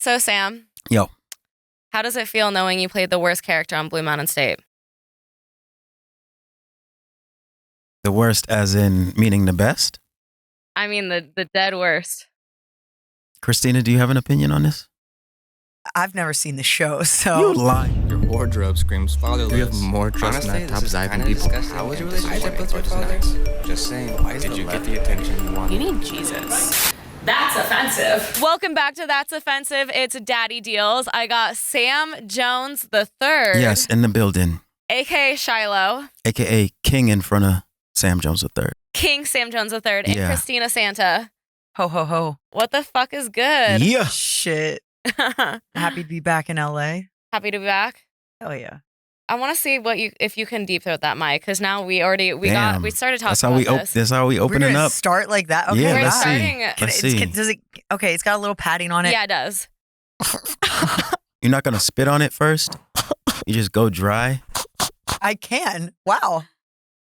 So, Sam, Yo, how does it feel knowing you played the worst character on Blue Mountain State? the worst as in meaning the best? I mean, the dead worst. Christina, do you have an opinion on this? I've never seen the show, You so lying. Your wardrobe screams fatherless. Do you have more trust Honestly, in that this is top Zyvan kinda people? disgusting How was your and relationship with your disappointing father? towards next. Just saying, did you get the attention you wanted? You need Jesus. That's offensive. Welcome back to That's Offensive. It's Daddy Deals. I got Sam Jones the Third. Yes, in the building, A.K.A. Shiloh. a.k.a. King in front of Sam Jones III. King Sam Jones the Third. And Yeah. Christina Santa. ho ho ho. What the fuck is good? Yeah. Shit. Happy to be back in LA. Happy to be back. Hell yeah. I want to see if you can deep throat that mic, because now we Damn. started talking That's how about we this. that's how we We're opening gonna up. start like that. Okay. Yeah, We're let's see. starting. Let's see. Does it? Okay, it's got a little padding on it. Yeah, it does. You're not gonna spit on it first. You just go dry. I can. Wow.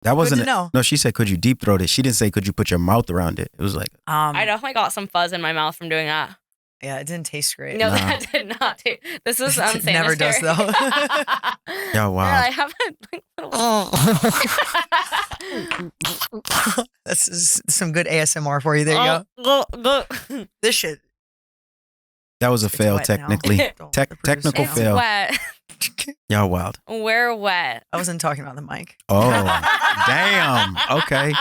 That wasn't to know. No, she said, "Could you deep throat it?" She didn't say, "Could you put your mouth around it?" It was like, I definitely got some fuzz in my mouth from doing that. Yeah, it didn't taste great. No, Nah. that did not. This is It unsanitary. never does, though. yeah, wow. Yeah, I have a little. This is some good ASMR for you. There you go. This shit. That was a It's fail, wet now. technically. Don't let the producer Technical know. It's fail. wet. Y'all wild. We're wet. I wasn't talking about the mic. Oh, damn. Okay.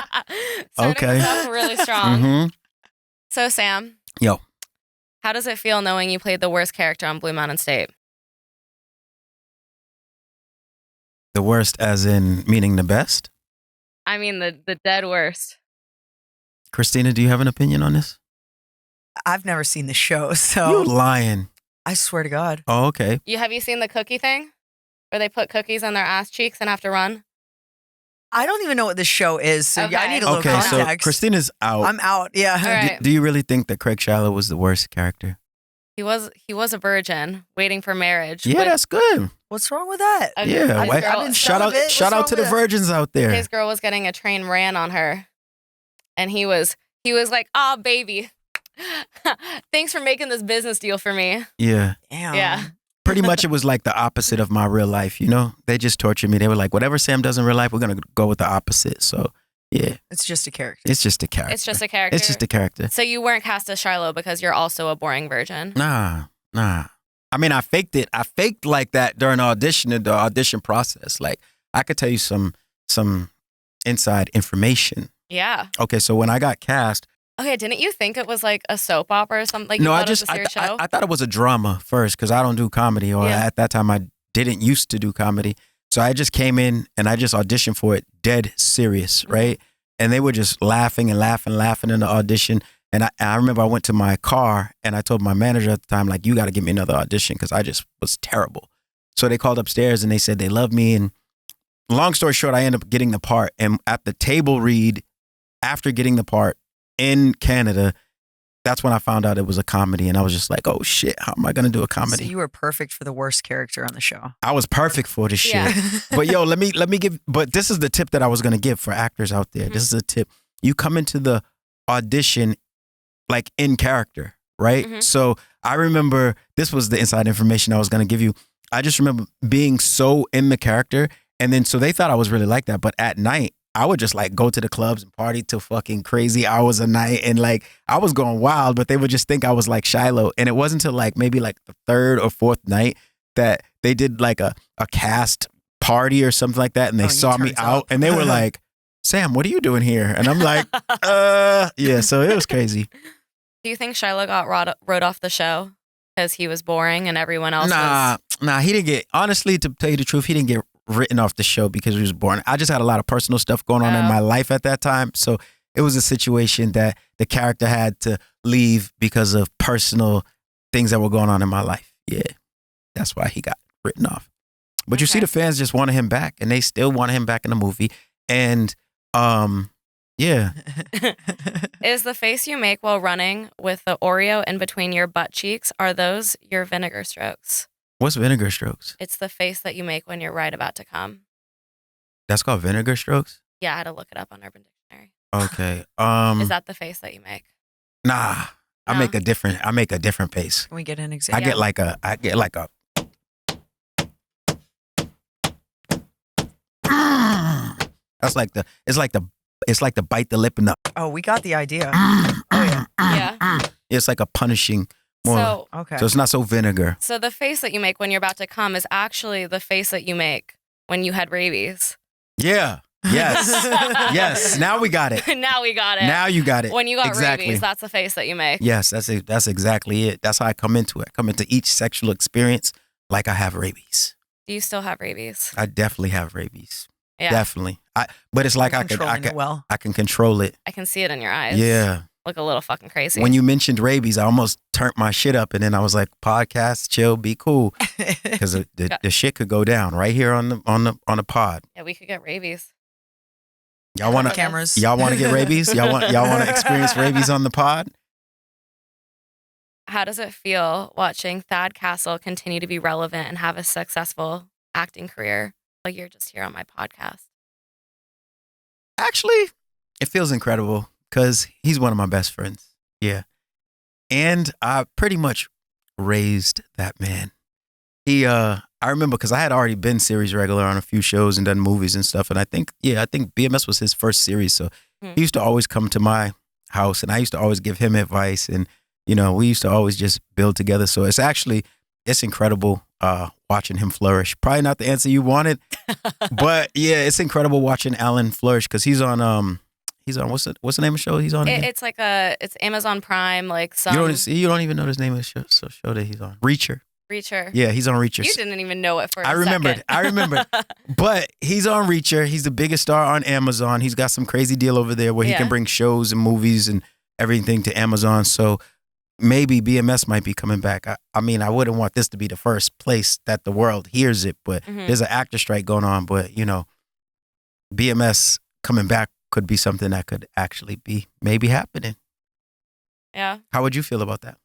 Starting Okay. us off really strong. Mm-hmm. So, Sam. Yo. How does it feel knowing you played the worst character on Blue Mountain State? The worst as in meaning the best? I mean, the dead worst. Christina, do you have an opinion on this? I've never seen the show, You so lying. I swear to God. Oh, okay. Have you seen the cookie thing? Where they put cookies on their ass cheeks and have to run? I don't even know what this show is, so yeah, I Okay. need a little Okay, so context. Christina's out. I'm out. Yeah. All right. Do you really think that Craig Shiloh was the worst character? He was a virgin waiting for marriage. Yeah, but that's good. What's wrong with that? a- Yeah, his why- girl- I've been Shout out, celibate. What's shout wrong out to the with that? virgins out there. his girl was getting a train ran on her, and he was like, "Oh, baby, thanks for making this business deal for me." Yeah. Damn. Yeah. Pretty much it was like the opposite of my real life, you know? They just tortured me. They were like, whatever Sam does in real life, we're going to go with the opposite. So, yeah, It's just a character. it's just a character. It's just a character. It's just a character. So you weren't cast as Shiloh because you're also a boring virgin. Nah. I mean, I faked it. I faked like that during the audition process. Like, I could tell you some inside information. Yeah. Okay, so when I got cast, Okay. Didn't you think it was like a soap opera or something? Like no, you I thought just it was a serious show? I thought it was a drama first because I don't do comedy, or Yeah. at that time I didn't used to do comedy. So I just came in and I just auditioned for it dead serious, Mm-hmm. right? And they were just laughing and laughing in the audition. And I remember I went to my car and I told my manager at the time, like, you got to give me another audition because I just was terrible. So they called upstairs and they said they love me. And long story short, I ended up getting the part. And at the table read, after getting the part in Canada, that's when I found out it was a comedy. And I was just like, oh shit, how am I going to do a So comedy? you were perfect for the worst character on the show. I was perfect for this shit. Yeah. But yo, let me give, but this is the tip that I was going to give for actors out there. Mm-hmm. This is a tip. You come into the audition like in character, right? Mhm. So I remember, this was the inside information I was going to give you. I just remember being so in the character. And then, so they thought I was really like that. But at night, I would just like go to the clubs and party till fucking crazy hours a night. And like, I was going wild, but they would just think I was like Shiloh. And it wasn't until like maybe like the third or fourth night that they did like a cast party or something like that. And they Oh, you saw me turned out up. and they were like, Sam, what are you doing here? And I'm like, yeah, so it was crazy. Do you think Shiloh got wrote off the show because he was boring and everyone else was? Nah, he didn't get, honestly, to tell you the truth, he didn't get written off the show because he was born. I just had a lot of personal stuff going on in Oh. my life at that time. So it was a situation that the character had to leave because of personal things that were going on in my life. Yeah, that's why he got written off. But you see, Okay. the fans just wanted him back, and they still wanted him back in the movie. And yeah, Is the face you make while running with the Oreo in between your butt cheeks, are those your vinegar strokes? what's vinegar strokes? It's the face that you make when you're right about to come. That's called vinegar strokes. Yeah, I had to look it up on Urban Dictionary. Okay. Is that the face that you make? Nah, I No. make a different pace. Can we get an I example? get like a that's like it's like the bite the lip and the Oh, we got the idea. Oh yeah. Yeah. it's like a punishing more. So, Okay. So it's not so vinegar. so the face that you make when you're about to come is actually the face that you make when you had rabies. Yeah. Yes. Yes. Now we got it. Now we got it. Now you got it. When you got exactly. rabies, that's the face that you make. Yes, that's exactly it. That's how I come into it. I come into each sexual experience like I have rabies. Do you still have rabies? I definitely have rabies. Yeah. Definitely. But it's like I Controlling it well. can control it. I can see it in your eyes. Yeah. Look a little fucking crazy. When you mentioned rabies, I almost turned my shit up, and then I was like, "Podcast, chill, be cool," because the shit could go down right here on the pod. Yeah, we could get rabies. Y'all wanna Cameras. Y'all want to get rabies? Y'all want to experience rabies on the pod? How does it feel watching Thad Castle continue to be relevant and have a successful acting career? Like you're just here on my podcast. Actually, it feels incredible because he's one of my best friends. Yeah. And I pretty much raised that man. I remember because I had already been series regular on a few shows and done movies and stuff. And I think BMS was his first series. So he used to always come to my house and I used to always give him advice. And, we used to always just build together. So it's incredible watching him flourish. Probably not the answer you wanted, but yeah, it's incredible watching Alan flourish because he's on what's the name of the show he's on? Again? It's Amazon Prime, like some You don't even know the name of the show that he's on. Reacher. Reacher. Yeah, he's on Reacher. You didn't even know it for I remembered. But he's on Reacher. He's the biggest star on Amazon. He's got some crazy deal over there where he can bring shows and movies and everything to Amazon. So maybe BMS might be coming back. I mean, I wouldn't want this to be the first place that the world hears it, but there's an actor strike going on. But, BMS coming back could be something that could actually be maybe happening. Yeah. How would you feel about that?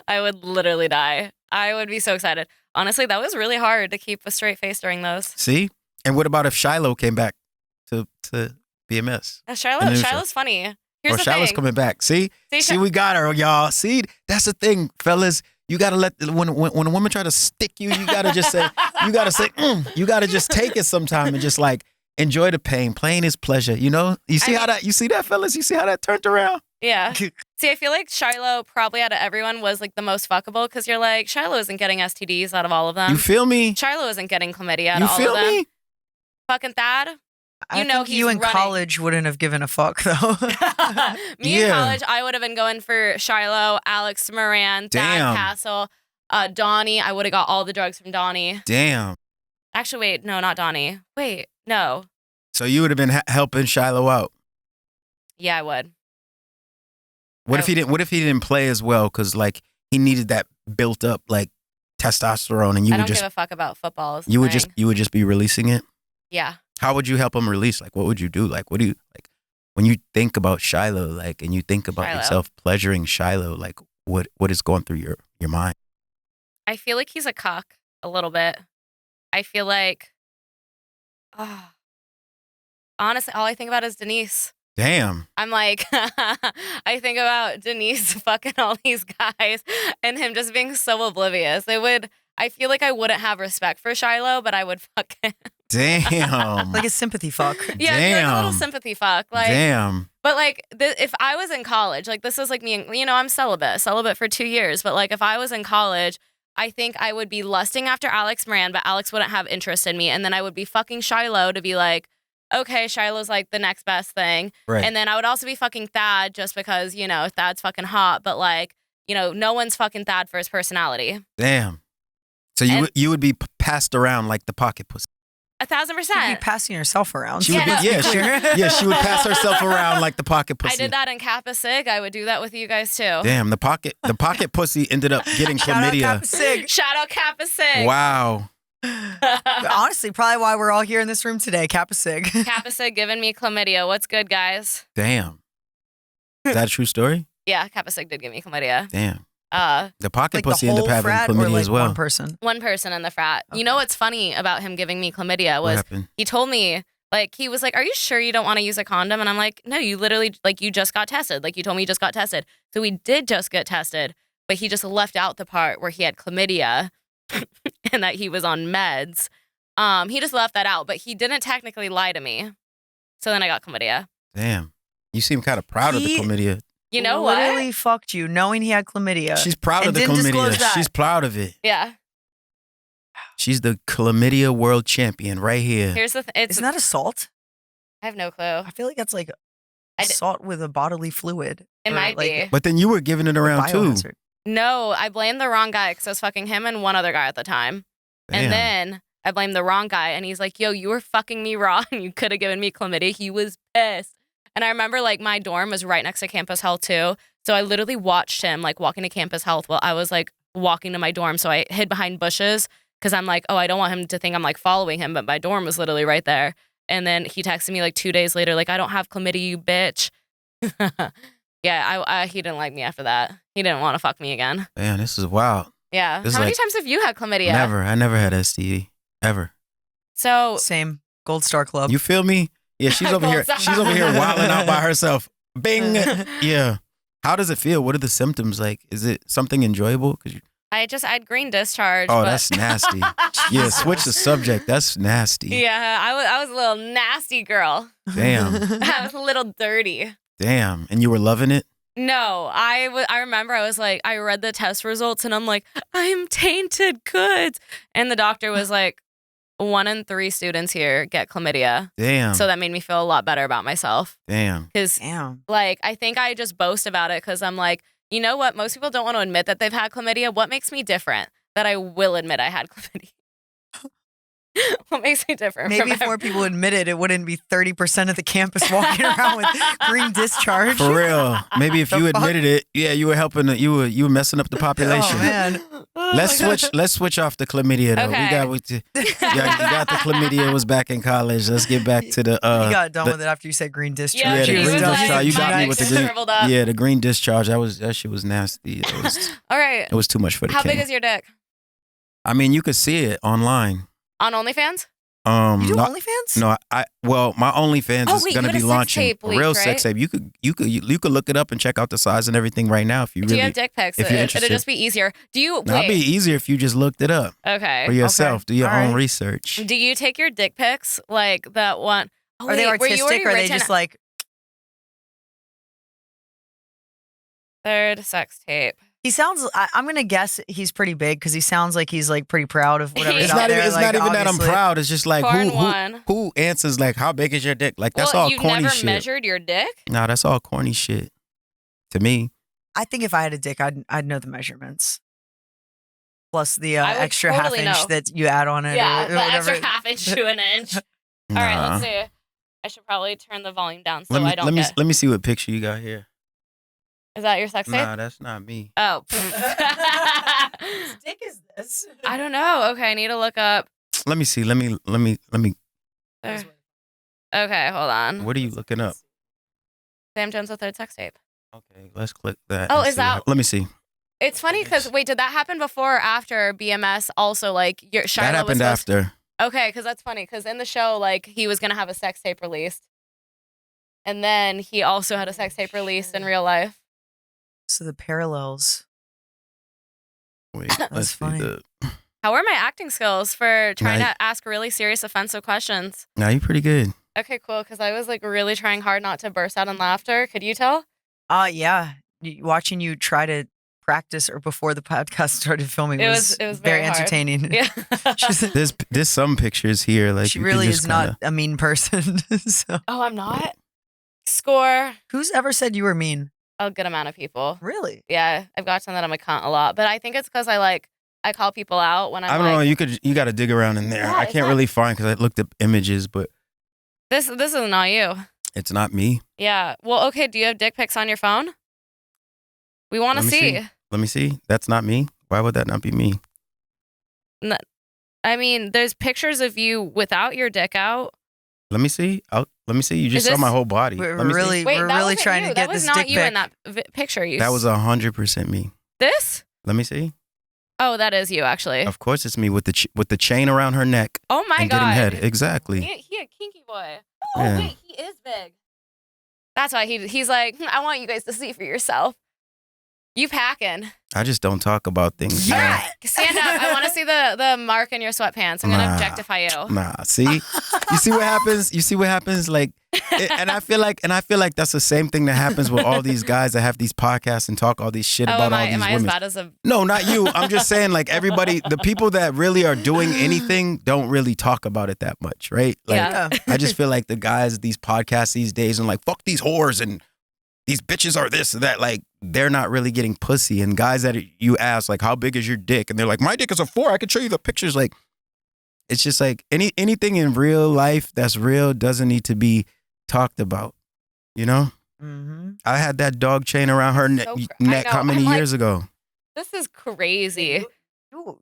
I would literally die. I would be so excited. Honestly, that was really hard to keep a straight face during those. See? And what about if Shiloh came back to BMS? Shiloh's funny. Here's the Shiloh's thing. coming back. See, we got her, y'all. See, that's the thing, fellas. You gotta when a woman try to stick you, you gotta just say, you gotta just take it sometime and just like enjoy the pain. Pain is pleasure. You see that, fellas? You see how that turned around? Yeah. See, I feel like Shiloh probably out of everyone was like the most fuckable because you're like, Shiloh isn't getting STDs out of all of them. You feel me? Shiloh isn't getting chlamydia out You of all feel of them. me? Fucking Thad. I know think he's you in running. college wouldn't have given a fuck though. Me in college, I would have been going for Shiloh, Alex Moran, Thad Castle, Donnie. I would have got all the drugs from Donnie. Damn. Actually, wait, no, not Donnie. Wait, no. So you would have been helping Shiloh out. Yeah, I would. What if he didn't play as well? Because like he needed that built up like testosterone, and I don't give a fuck about football. You would just be releasing it. Yeah. How would you help him release? Like, what would you do? Like, what do you like when you think about Shiloh? Like, and you think about yourself pleasuring Shiloh? Like, what is going through your mind? I feel like he's a cuck a little bit. I feel like, honestly, all I think about is Denise. Damn. I'm like, I think about Denise fucking all these guys and him just being so oblivious. I feel like I wouldn't have respect for Shiloh, but I would fuck him. Damn. Like a sympathy fuck. Yeah, Damn. like a little sympathy fuck. Like, damn. But like, if I was in college, like this is like me, I'm celibate for 2 years. But like, if I was in college, I think I would be lusting after Alex Moran, but Alex wouldn't have interest in me. And then I would be fucking Shiloh to be like, okay, Shiloh's like the next best thing. Right. And then I would also be fucking Thad just because, Thad's fucking hot. But like, no one's fucking Thad for his personality. Damn. So you would be passed around like the pocket pussy. 1,000%. You'd be passing yourself around. She would she would pass herself around like the pocket pussy. I did that in Kappa Sig. I would do that with you guys too. Damn, the pocket pussy ended up getting chlamydia. Shout out Kappa Sig. Wow. Honestly, probably why we're all here in this room today. Kappa Sig. Kappa Sig giving me chlamydia. What's good, guys? Damn. Is that a true story? Yeah, Kappa Sig did give me chlamydia. Damn. The pocket like pussy the ended whole up having frat chlamydia or like as well. one person? One person in the frat. Okay. You know what's funny about him giving me chlamydia What was happened? he told me Like, he was like, are you sure you don't want to use a condom? And I'm like, no, you literally, like, you just got tested. Like, you told me you just got tested. So we did just get tested, but he just left out the part where he had chlamydia and that he was on meds. He just left that out, but he didn't technically lie to me. So then I got chlamydia. Damn. You seem kind of proud of the chlamydia. You know literally what? fucked you knowing he had chlamydia. She's proud of the didn't disclose chlamydia. that. She's proud of it. Yeah. She's the chlamydia world champion right here. Here's the thing. Isn't that assault? I have no clue. I feel like that's like assault with a bodily fluid. It Or, might like, be. But then you were giving it a around too. biohazard. No, I blamed the wrong guy because I was fucking him and one other guy at the time. Damn. And then I blamed the wrong guy, and he's like, yo, you were fucking me raw, and you could have given me chlamydia. He was pissed. And I remember, like, my dorm was right next to Campus Health, too. So I literally watched him, like, walking to Campus Health while I was, like, walking to my dorm. So I hid behind bushes because I'm like, oh, I don't want him to think I'm, like, following him. But my dorm was literally right there. And then he texted me, like, 2 days later, like, I don't have chlamydia, you bitch. Yeah, he didn't like me after that. He didn't want to fuck me again. Damn, this is wild. Yeah. This is How many like- times have you had chlamydia? Never. I never had STD. Ever. So Same. Gold Star Club. You feel me? Yeah, she's over here. Gold She's over here wilding out by herself. Bing. Yeah. How does it feel? What are the symptoms like? Is it something enjoyable? I had green discharge. Oh, but- that's nasty. Yeah, switch the subject. That's nasty. Yeah, I was a little nasty girl. Damn. I was a little dirty. Damn. And you were loving it? No, I remember I was like, I read the test results and I'm like, I'm tainted goods. And the doctor was like, 1 in 3 students here get chlamydia. Damn. So that made me feel a lot better about myself. Damn. Because, Damn. like, I think I just boast about it because I'm like, you know what? Most people don't want to admit that they've had chlamydia. What makes me different? That I will admit I had chlamydia. What makes me different? Maybe if from more people admitted, it wouldn't be 30% of the campus walking around with green discharge. For real. Maybe if The you fuck? admitted it, yeah, you were helping. You were messing up the population. Oh, man. Let's switch off the chlamydia though. Okay. You got the chlamydia. Was back in college. Let's get back to the. You got done the- with it after you said green discharge. Yeah, Yeah, the she green was like, discharge. You got me like, with the green. shriveled up. Yeah, the green discharge. That shit was nasty. All right. It was too much for the How king. big is your dick? I mean, you could see it online. On OnlyFans? You do no, OnlyFans? no, well, my OnlyFans Oh, is wait, gonna you had be a sex launching tape a leaked, real right? sex tape. You could look it up and check out the size and everything right now if you Do really. you have dick pics? if you're It'd interested. just be easier. Do you No, it'd be wait? easier if you just looked it up Okay. for yourself. Do your All own right. research. Do you take your dick pics like that one? Oh, Are they wait, were you artistic or are they already just like, third sex tape? he sounds, I'm going to guess he's pretty big because he sounds like he's like pretty proud of whatever It's It's out not there. even. It's like, not even that I'm obviously. proud. It's just like Porn one. who answers like how big is your dick? Like that's well, all you've corny never shit. measured your dick? Nah, that's all corny shit. To me, I think if I had a dick, I'd know the measurements. Plus the I would extra totally half inch know. that you add on it. Yeah, or the whatever. extra half inch to an inch. All right, let's see. I should probably turn the volume down so I don't get. let me see what picture you got here. Is that your sex tape? Nah, that's not me. Oh. Whose dick is this? I don't know. Okay, I need to look up. Let me see. Let me. There. Okay, hold on. What are you looking up? Sam Jones, the third sex tape. Okay, let's click that. Oh, and is see what that- hap- Let me see. It's funny because wait, did that happen before or after BMS? Also, like your Shiloh That happened was supposed- after. Okay, because that's funny. Because in the show, like he was gonna have a sex tape released, and then he also had a sex tape released in real life. So the parallels. Wait, let's see funny. the. How are my acting skills for trying Right. to ask really serious, offensive questions? Nah, you're pretty good. Okay, cool. Because I was like really trying hard not to burst out in laughter. Could you tell? Yeah. Watching you try to practice or before the podcast started filming It was was very very hard. entertaining. Yeah. There's some pictures here like She you could really just is not kinda- a mean person. So Oh, I'm not. Score. who's ever said you were mean? A good amount of people. Really? Yeah, I've gotten that I'm a cunt a lot, but I think it's because I call people out when I'm I don't like, know. You got to dig around in there. Yeah, I it's can't not- really find because I looked up images, but this is not you. it's not me. Yeah. Well, okay. Do you have dick pics on your phone? We want to Let me see. Let me see. That's not me. Why would that not be me? I mean, there's pictures of you without your dick out. Let me see. Let me see. You just Is saw my this- whole body. We're Let me see. really, Wait, we're that really wasn't trying you. to That get was this not dick you pic. in that picture. You That was 100% me. this. Let me see. Oh, that is you, actually. Of course, it's me with the chain around her neck. Oh my and God. getting head. Exactly. He a kinky boy. Oh, Yeah. wait, he is big. That's why he's like, I want you guys to see for yourself. You packing. I just don't talk about things. All right, stand up. I want to see the mark in your sweatpants. I'm going to objectify you. Nah, see? You see what happens? You see what happens? Like, and I feel like that's the same thing that happens with all these guys that have these podcasts and talk all these shit about all these am I women. as bad as a... No, not you. I'm just saying, like, everybody, the people that really are doing anything don't really talk about it that much, right? Like, Yeah. I just feel like the guys, these podcasts these days, and like, fuck these whores and these bitches are this and that. Like, they're not really getting pussy. And guys that you ask, like, how big is your dick? And they're like, my dick is a 4. I can show you the pictures. Like, it's just like anything in real life that's real doesn't need to be talked about, you know? Mm-hmm. I had that dog chain around her neck know. how many I'm like, years ago? This is crazy.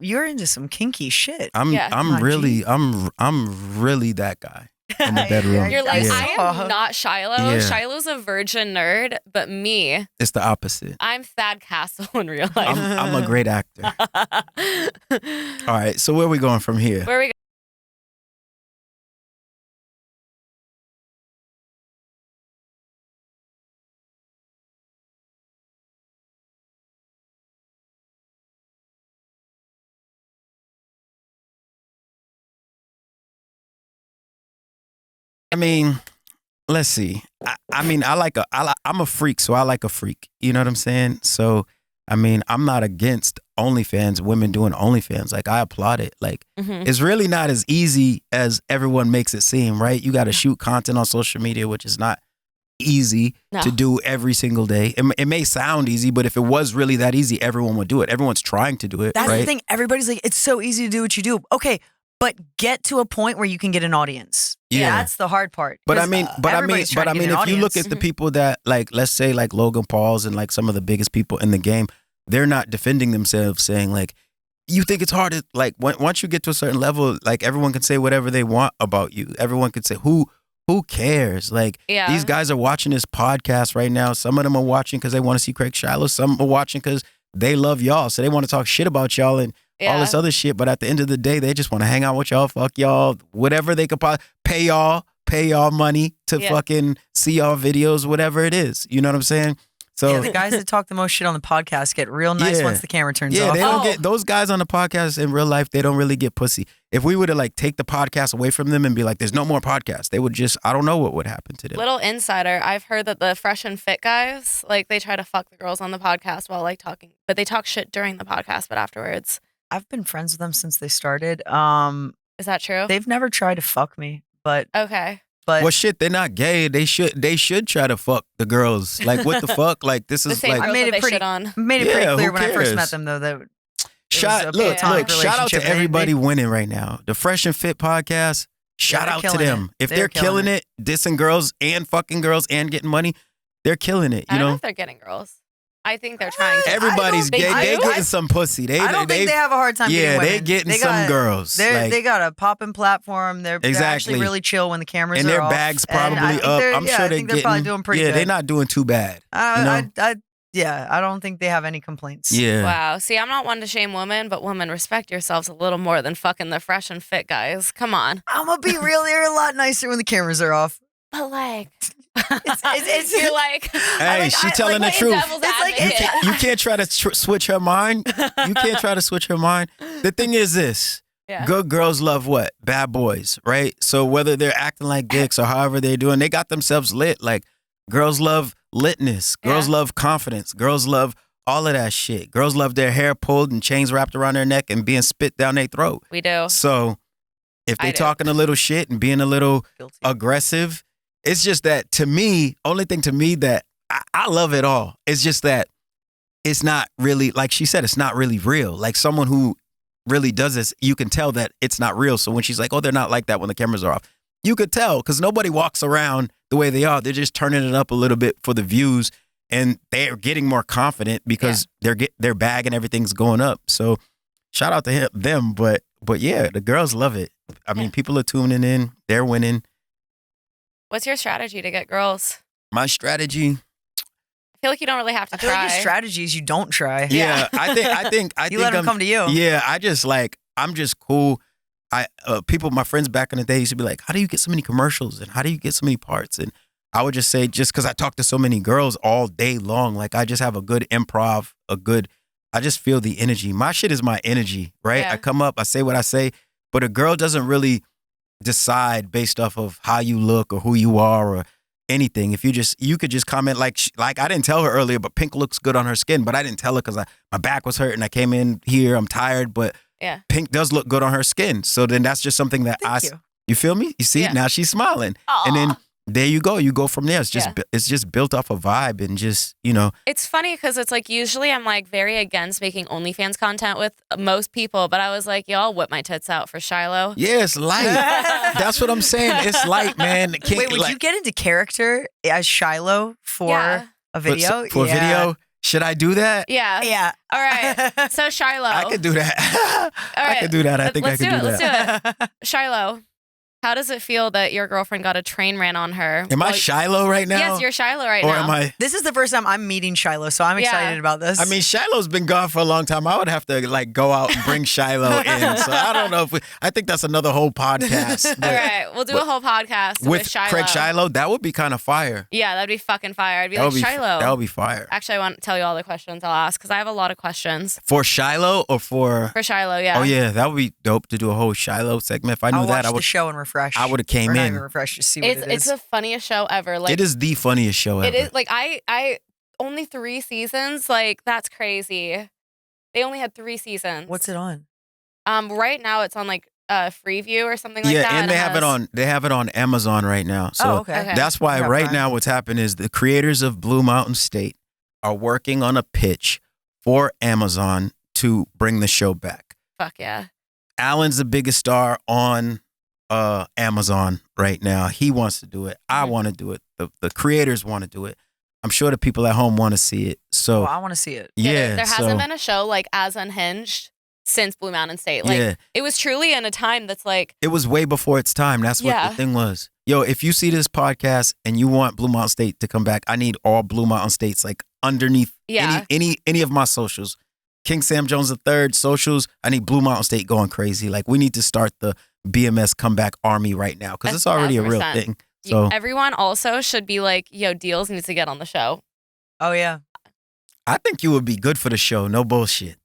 You're into some kinky shit. I'm Oh, really that guy in the bedroom. You're like, Yeah. I am not Shiloh. Yeah. Shiloh's a virgin nerd, but me, It's the opposite. I'm Thad Castle in real life. I'm a great actor. All right, so where are we going from here? Where are we I mean, let's see. I'm a freak, so I like a freak. You know what I'm saying? So, I mean, I'm not against OnlyFans, women doing OnlyFans. Like, I applaud it. Like, it's really not as easy as everyone makes it seem, right? You got to shoot content on social media, which is not easy to do every single day. It may sound easy, but if it was really that easy, everyone would do it. Everyone's trying to do it, That's right? the thing. Everybody's like, it's so easy to do what you do. Okay, but get to a point where you can get an audience. Yeah. That's the hard part. But I 'Cause, mean, everybody's trying to get an if you look audience. at the people that, like, let's say like Logan Paul's and like some of the biggest people in the game, they're not defending themselves saying like, you think it's hard to, like, once you get to a certain level, like, everyone can say whatever they want about you. Everyone can say, who cares? Like, Yeah. these guys are watching this podcast right now. Some of them are watching because they want to see Craig Shiloh. Some are watching because they love y'all. So they want to talk shit about y'all and all this other shit. But at the end of the day, they just want to hang out with y'all, fuck y'all, whatever they could pay y'all money to fucking see y'all videos, whatever it is. You know what I'm saying? So Yeah, the guys that talk the most shit on the podcast get real nice once the camera turns off. they don't get those guys on the podcast in real life. They don't really get pussy. If we were to like take the podcast away from them and be like, "There's no more podcasts," they would just, I don't know what would happen to them. Little insider, I've heard that the fresh and fit guys, like, they try to fuck the girls on the podcast while like talking, but they talk shit during the podcast, but afterwards. I've been friends with them since they started. Is that true? They've never tried to fuck me, but Okay. Well, shit, they're not gay. They should try to fuck the girls. Like, what the fuck? Like, this The is same like, girls I made that it they pretty shit on. made it pretty Yeah, clear who when I first cares? met them, though, that it shout was a platonic out to relationship. everybody winning right now. The Fresh and Fit podcast. Shout they're out to killing them. it. If They're they're killing killing it, dissing girls and fucking girls and getting money, they're killing it. I You don't know know, if they're getting girls. I think they're trying to. everybody's They gay. do? They getting some pussy. I don't think they have a hard time getting Yeah, women. they getting They some got- girls. Like, They got a popping platform. They're Exactly. actually really chill when the cameras and are their off. bags And I probably think up. they're- I'm yeah, sure I they're think getting. they're probably doing pretty yeah, good. they're not doing too bad. Yeah, I don't think they have any complaints. Yeah. Wow. See, I'm not one to shame women, but women, respect yourselves a little more than fucking the fresh and fit guys. Come on. I'm gonna be real. They're a lot nicer when the cameras are off. But like, it's- you're like, Hey, she telling the like truth. devil's It's like- advocate. You can't try to switch her mind. You can't try to switch her mind. The thing is this. Yeah. Good girls love what? Bad boys, right? So whether they're acting like dicks or however they're doing, they got themselves lit. Like, girls love litness. Girls love confidence. Girls love all of that shit. Girls love their hair pulled and chains wrapped around their neck and being spit down their throat. We do. So if I they do. talking a little shit and being a little Guilty. aggressive, it's just that, to me, only thing to me that I love it all. It's just that it's not really, like she said, it's not really real. Like, someone who really does this, you can tell that it's not real. So when she's like, oh, they're not like that when the cameras are off, you could tell, because nobody walks around the way they are. They're just turning it up a little bit for the views, and they're getting more confident because their bag and everything's going up. So shout out to them. But yeah, the girls love it. I mean, people are tuning in. They're winning. What's your strategy to get girls? My strategy, I feel like you don't really have to I feel try. like your strategy is you don't try. Yeah, I think You let them come to you. Yeah, I'm just cool. People, my friends back in the day used to be like, how do you get so many commercials and how do you get so many parts? And I would just say, just because I talk to so many girls all day long, like I just have a good improv, I just feel the energy. My shit is my energy, right? Yeah. I come up, I say what I say, but a girl doesn't really decide based off of how you look or who you are or anything. If you could just comment like I didn't tell her earlier, but pink looks good on her skin, but I didn't tell her because my back was hurting. I came in here, I'm tired, but Yeah. pink does look good on her skin. So then that's just something that you feel me? You see, Yeah. now she's smiling. Aw. And then there you go. You go from there. It's just built off a vibe and just, It's funny because it's like usually I'm like very against making OnlyFans content with most people, but I was like, y'all whip my tits out for Shiloh. yeah, it's light. That's what I'm saying. It's light, man. Wait, would you get into character as Shiloh for Yeah. a video? For a video? Should I do that? Yeah. Yeah. All right. So Shiloh. I could do that. All I right. could do that. I think I Let's could do do it. that. Let's do it. Shiloh, how does it feel that your girlfriend got a train ran on her? Am I Shiloh right now? Yes, you're Shiloh right or now. am I? This is the first time I'm meeting Shiloh, so I'm Yeah. excited about this. I mean, Shiloh's been gone for a long time. I would have to like go out and bring Shiloh in. So I don't know if I think that's another whole podcast. All but right. We'll do a whole podcast with Shiloh. Craig Shiloh, that would be kind of fire. Yeah, that'd be fucking fire. I'd be That like, would be Shiloh. That would be fire. Actually, I want to tell you all the questions I'll ask because I have a lot of questions. For Shiloh or for? For Shiloh, yeah. Oh yeah, that would be dope to do a whole Shiloh segment. If I knew I'll that, watch I the would. show and refresh. I would've came Or not in. even refresh, just see what it It's is. the funniest show ever. Like It is the funniest show ever. It is like I only 3 seasons. Like that's crazy. They only had 3 seasons. What's it on? Right now it's on like Freeview or something like Yeah, that. and they have it on Amazon right now. So Oh, okay. Okay. that's why Yeah, right Prime. now what's happened is the creators of Blue Mountain State are working on a pitch for Amazon to bring the show back. Fuck yeah. Alan's the biggest star on Amazon right now. He wants to do it. I Mhm. want to do it. The creators want to do it. I'm sure the people at home want to see it. So Well, I want to see it. yeah, There so, hasn't been a show like as unhinged since Blue Mountain State. Like yeah. it was truly in a time that's like It was way before its time. That's what Yeah. the thing was. Yo, if you see this podcast and you want Blue Mountain State to come back, I need all Blue Mountain States like underneath Yeah. any of my socials. King Sam Jones III socials. I need Blue Mountain State going crazy. Like we need to start the BMS comeback army right now because it's already a real 1,000%. thing. So everyone also should be like, yo, DEELZ needs to get on the show. Oh, yeah. I think you would be good for the show. No bullshit.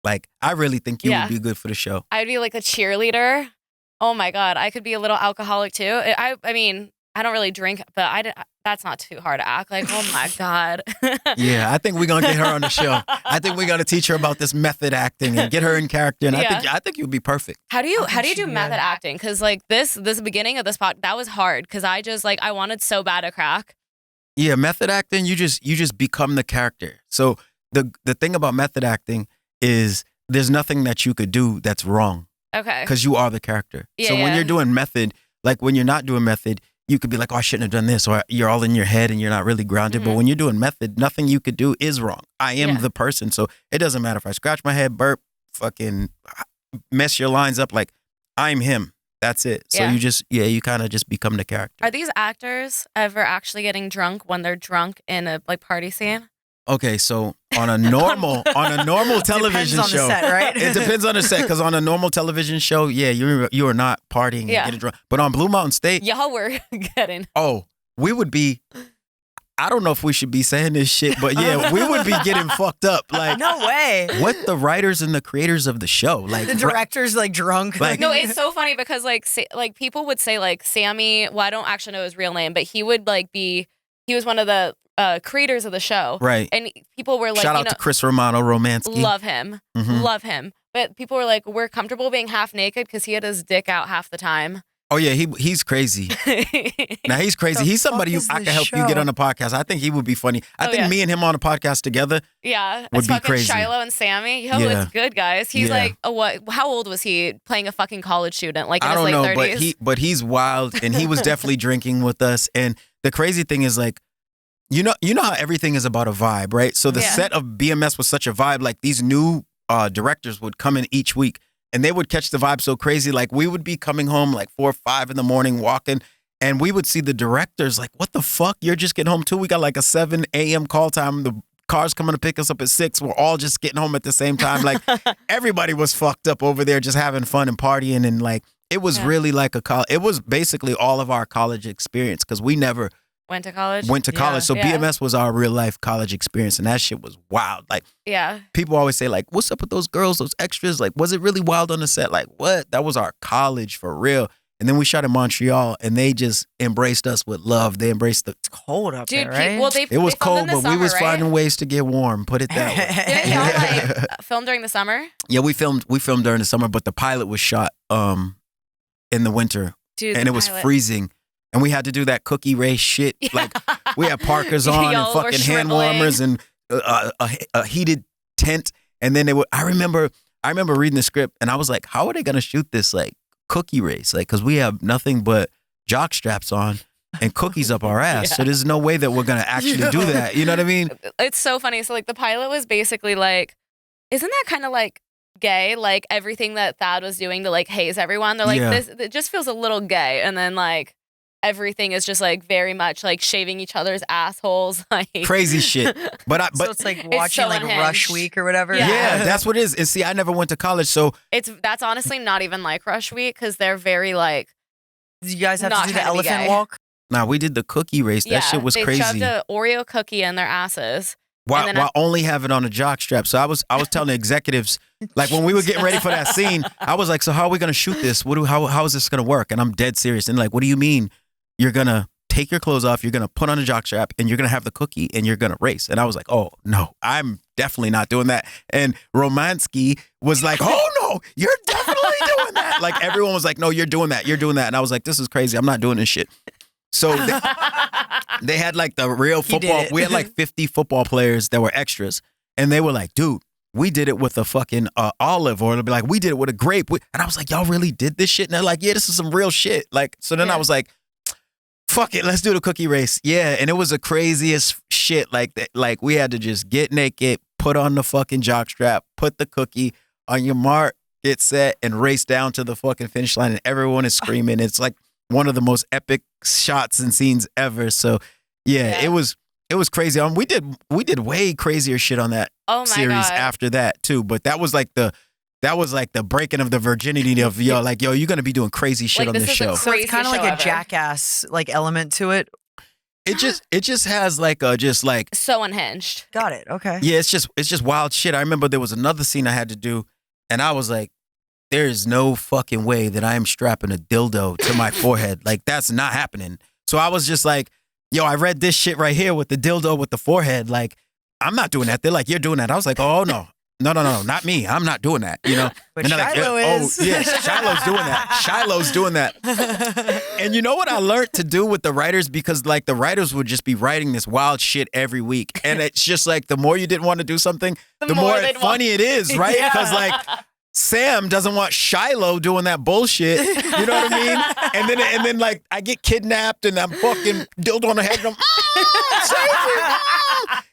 Like I really think you Yeah. would be good for the show. I'd be like a cheerleader. Oh my God. I could be a little alcoholic too. I mean, I don't really drink, but that's not too hard to act like, oh my God. Yeah, I think we're gonna get her on the show. I think we're gonna teach her about this method acting and get her in character. And Yeah. I think you'd be perfect. How do you think do she'd be method good. acting? Because like this beginning of this pod, that was hard because I just like I wanted so bad to crack. Yeah, method acting, you just become the character. So the thing about method acting is there's nothing that you could do that's wrong Okay. because you are the character. Yeah, So when yeah. you're doing method, like when you're not doing method, you could be like, oh, I shouldn't have done this, or you're all in your head and you're not really grounded. But Mhm. when you're doing method, nothing you could do is wrong. I am Yeah. the person. So it doesn't matter if I scratch my head, burp, fucking mess your lines up. Like I'm him. That's it. So Yeah. you kind of just become the character. Are these actors ever actually getting drunk when they're drunk in a like party scene? Okay, so on a normal television Depends on show, the set, right? it depends on the set. Because on a normal television show, yeah, you are not partying and Yeah. getting drunk. But on Blue Mountain State, Y'all were getting. oh, we would be. I don't know if we should be saying this shit, but yeah, we would be getting fucked up. Like No way. what the writers and the creators of the show, like The director's like drunk. Like- No, it's so funny because like people would say like Sammy. Well, I don't actually know his real name, but he would like he was one of the creators of the show, right. and people were like, Shout you out know, to Chris Romano Romansky. love him, Mhm. love him. But people were like, we're comfortable being half naked because he had his dick out half the time. Oh yeah, he's crazy. Now he's crazy. The He's somebody fuck who is I can this help you get show? on the podcast. I think he would be funny. I Oh, think yeah. me and him on a podcast together. Yeah, Would it's be fucking crazy. Shiloh and Sammy. Yo, Yeah. it's good, guys. He's Yeah. like, what? How old was he playing a fucking college student? Like in I his don't late know, 30s. but he's wild, and he was definitely drinking with us. And the crazy thing is, like, you know how everything is about a vibe, right? So the Yeah. set of BMS was such a vibe. Like these new directors would come in each week, and they would catch the vibe so crazy. Like we would be coming home like 4 or 5 in the morning, walking, And we would see the directors like, what the fuck? You're just getting home too? We got like a 7 a.m. call time. The car's coming to pick us up at 6. We're all just getting home at the same time. Like everybody was fucked up over there just having fun and partying. And like, it was really like it was basically all of our college experience because we never went to college. So BMS was our real life college experience. And that shit was wild. Like, people always say like, what's up with those girls, those extras? Like, was it really wild on the set? Like, what? That was our college for real. And then we shot in Montreal, and they just embraced us with love. They embraced the cold up there, right? It was cold, but we was finding ways to get warm. Put it that way. Didn't y'all like film during the summer? Yeah, we filmed during the summer, but the pilot was shot in the winter, and it was freezing, and we had to do that cookie race shit. Like we had parkers on and fucking hand warmers and a heated tent, and then I remember reading the script, and I was like, how are they gonna shoot this like cookie race, like, because we have nothing but jock straps on and cookies up our ass, so there's no way that we're gonna actually do that. You know what I mean? It's so funny. So like the pilot was basically like, isn't that kind of like gay? Like everything that Thad was doing to like haze everyone, they're like, this it just feels a little gay. And then like everything is just like very much like shaving each other's assholes, like crazy shit. But so it's like watching like unhinged. Rush Week or whatever. Yeah, that's what it is. And see, I never went to college, so that's honestly not even like Rush Week because they're very like. Did you guys have to do the elephant walk? Nah, we did the cookie race. That shit was crazy. They shoved an Oreo cookie in their asses. While only having on a jock strap. So I was telling the executives, like when we were getting ready for that scene, I was like, so how are we gonna shoot this? How is this gonna work? And I'm dead serious. And like, what do you mean? You're going to take your clothes off, you're going to put on a jockstrap, and you're going to have the cookie, and you're going to race. And I was like, oh, no, I'm definitely not doing that. And Romansky was like, oh, no, you're definitely doing that. Like, everyone was like, no, you're doing that. You're doing that. And I was like, this is crazy. I'm not doing this shit. So they had, like, the real football. We had, like, 50 football players that were extras. And they were like, dude, we did it with a fucking olive, or it'll be like, we did it with a grape. And I was like, y'all really did this shit? And they're like, yeah, this is some real shit. Like, so then I was like, fuck it, let's do the cookie race. Yeah, and it was the craziest shit. Like that. Like we had to just get naked, put on the fucking jockstrap, put the cookie on your mark, get set, and race down to the fucking finish line, and everyone is screaming. It's like one of the most epic shots and scenes ever. So yeah. It was crazy. We did way crazier shit on that series after that too. But that was like the breaking of the virginity of you're gonna be doing crazy shit on this show. So it's kind of like a Jackass like element to it. It just has like so unhinged. Got it. Okay. Yeah, it's just wild shit. I remember there was another scene I had to do, and I was like, there is no fucking way that I am strapping a dildo to my forehead. Like that's not happening. So I was just like, yo, I read this shit right here with the dildo with the forehead. Like I'm not doing that. They're like, you're doing that. I was like, oh no. No, not me. I'm not doing that, you know? But Shiloh is. Oh, yeah, Shiloh's doing that. Shiloh's doing that. And you know what I learned to do with the writers? Because, like, the writers would just be writing this wild shit every week. And it's just, like, the more you didn't want to do something, the more funny it is, right? Because, like, Sam doesn't want Shiloh doing that bullshit. You know what I mean? And then like, I get kidnapped and I'm fucking dildo on the head and I'm, save me!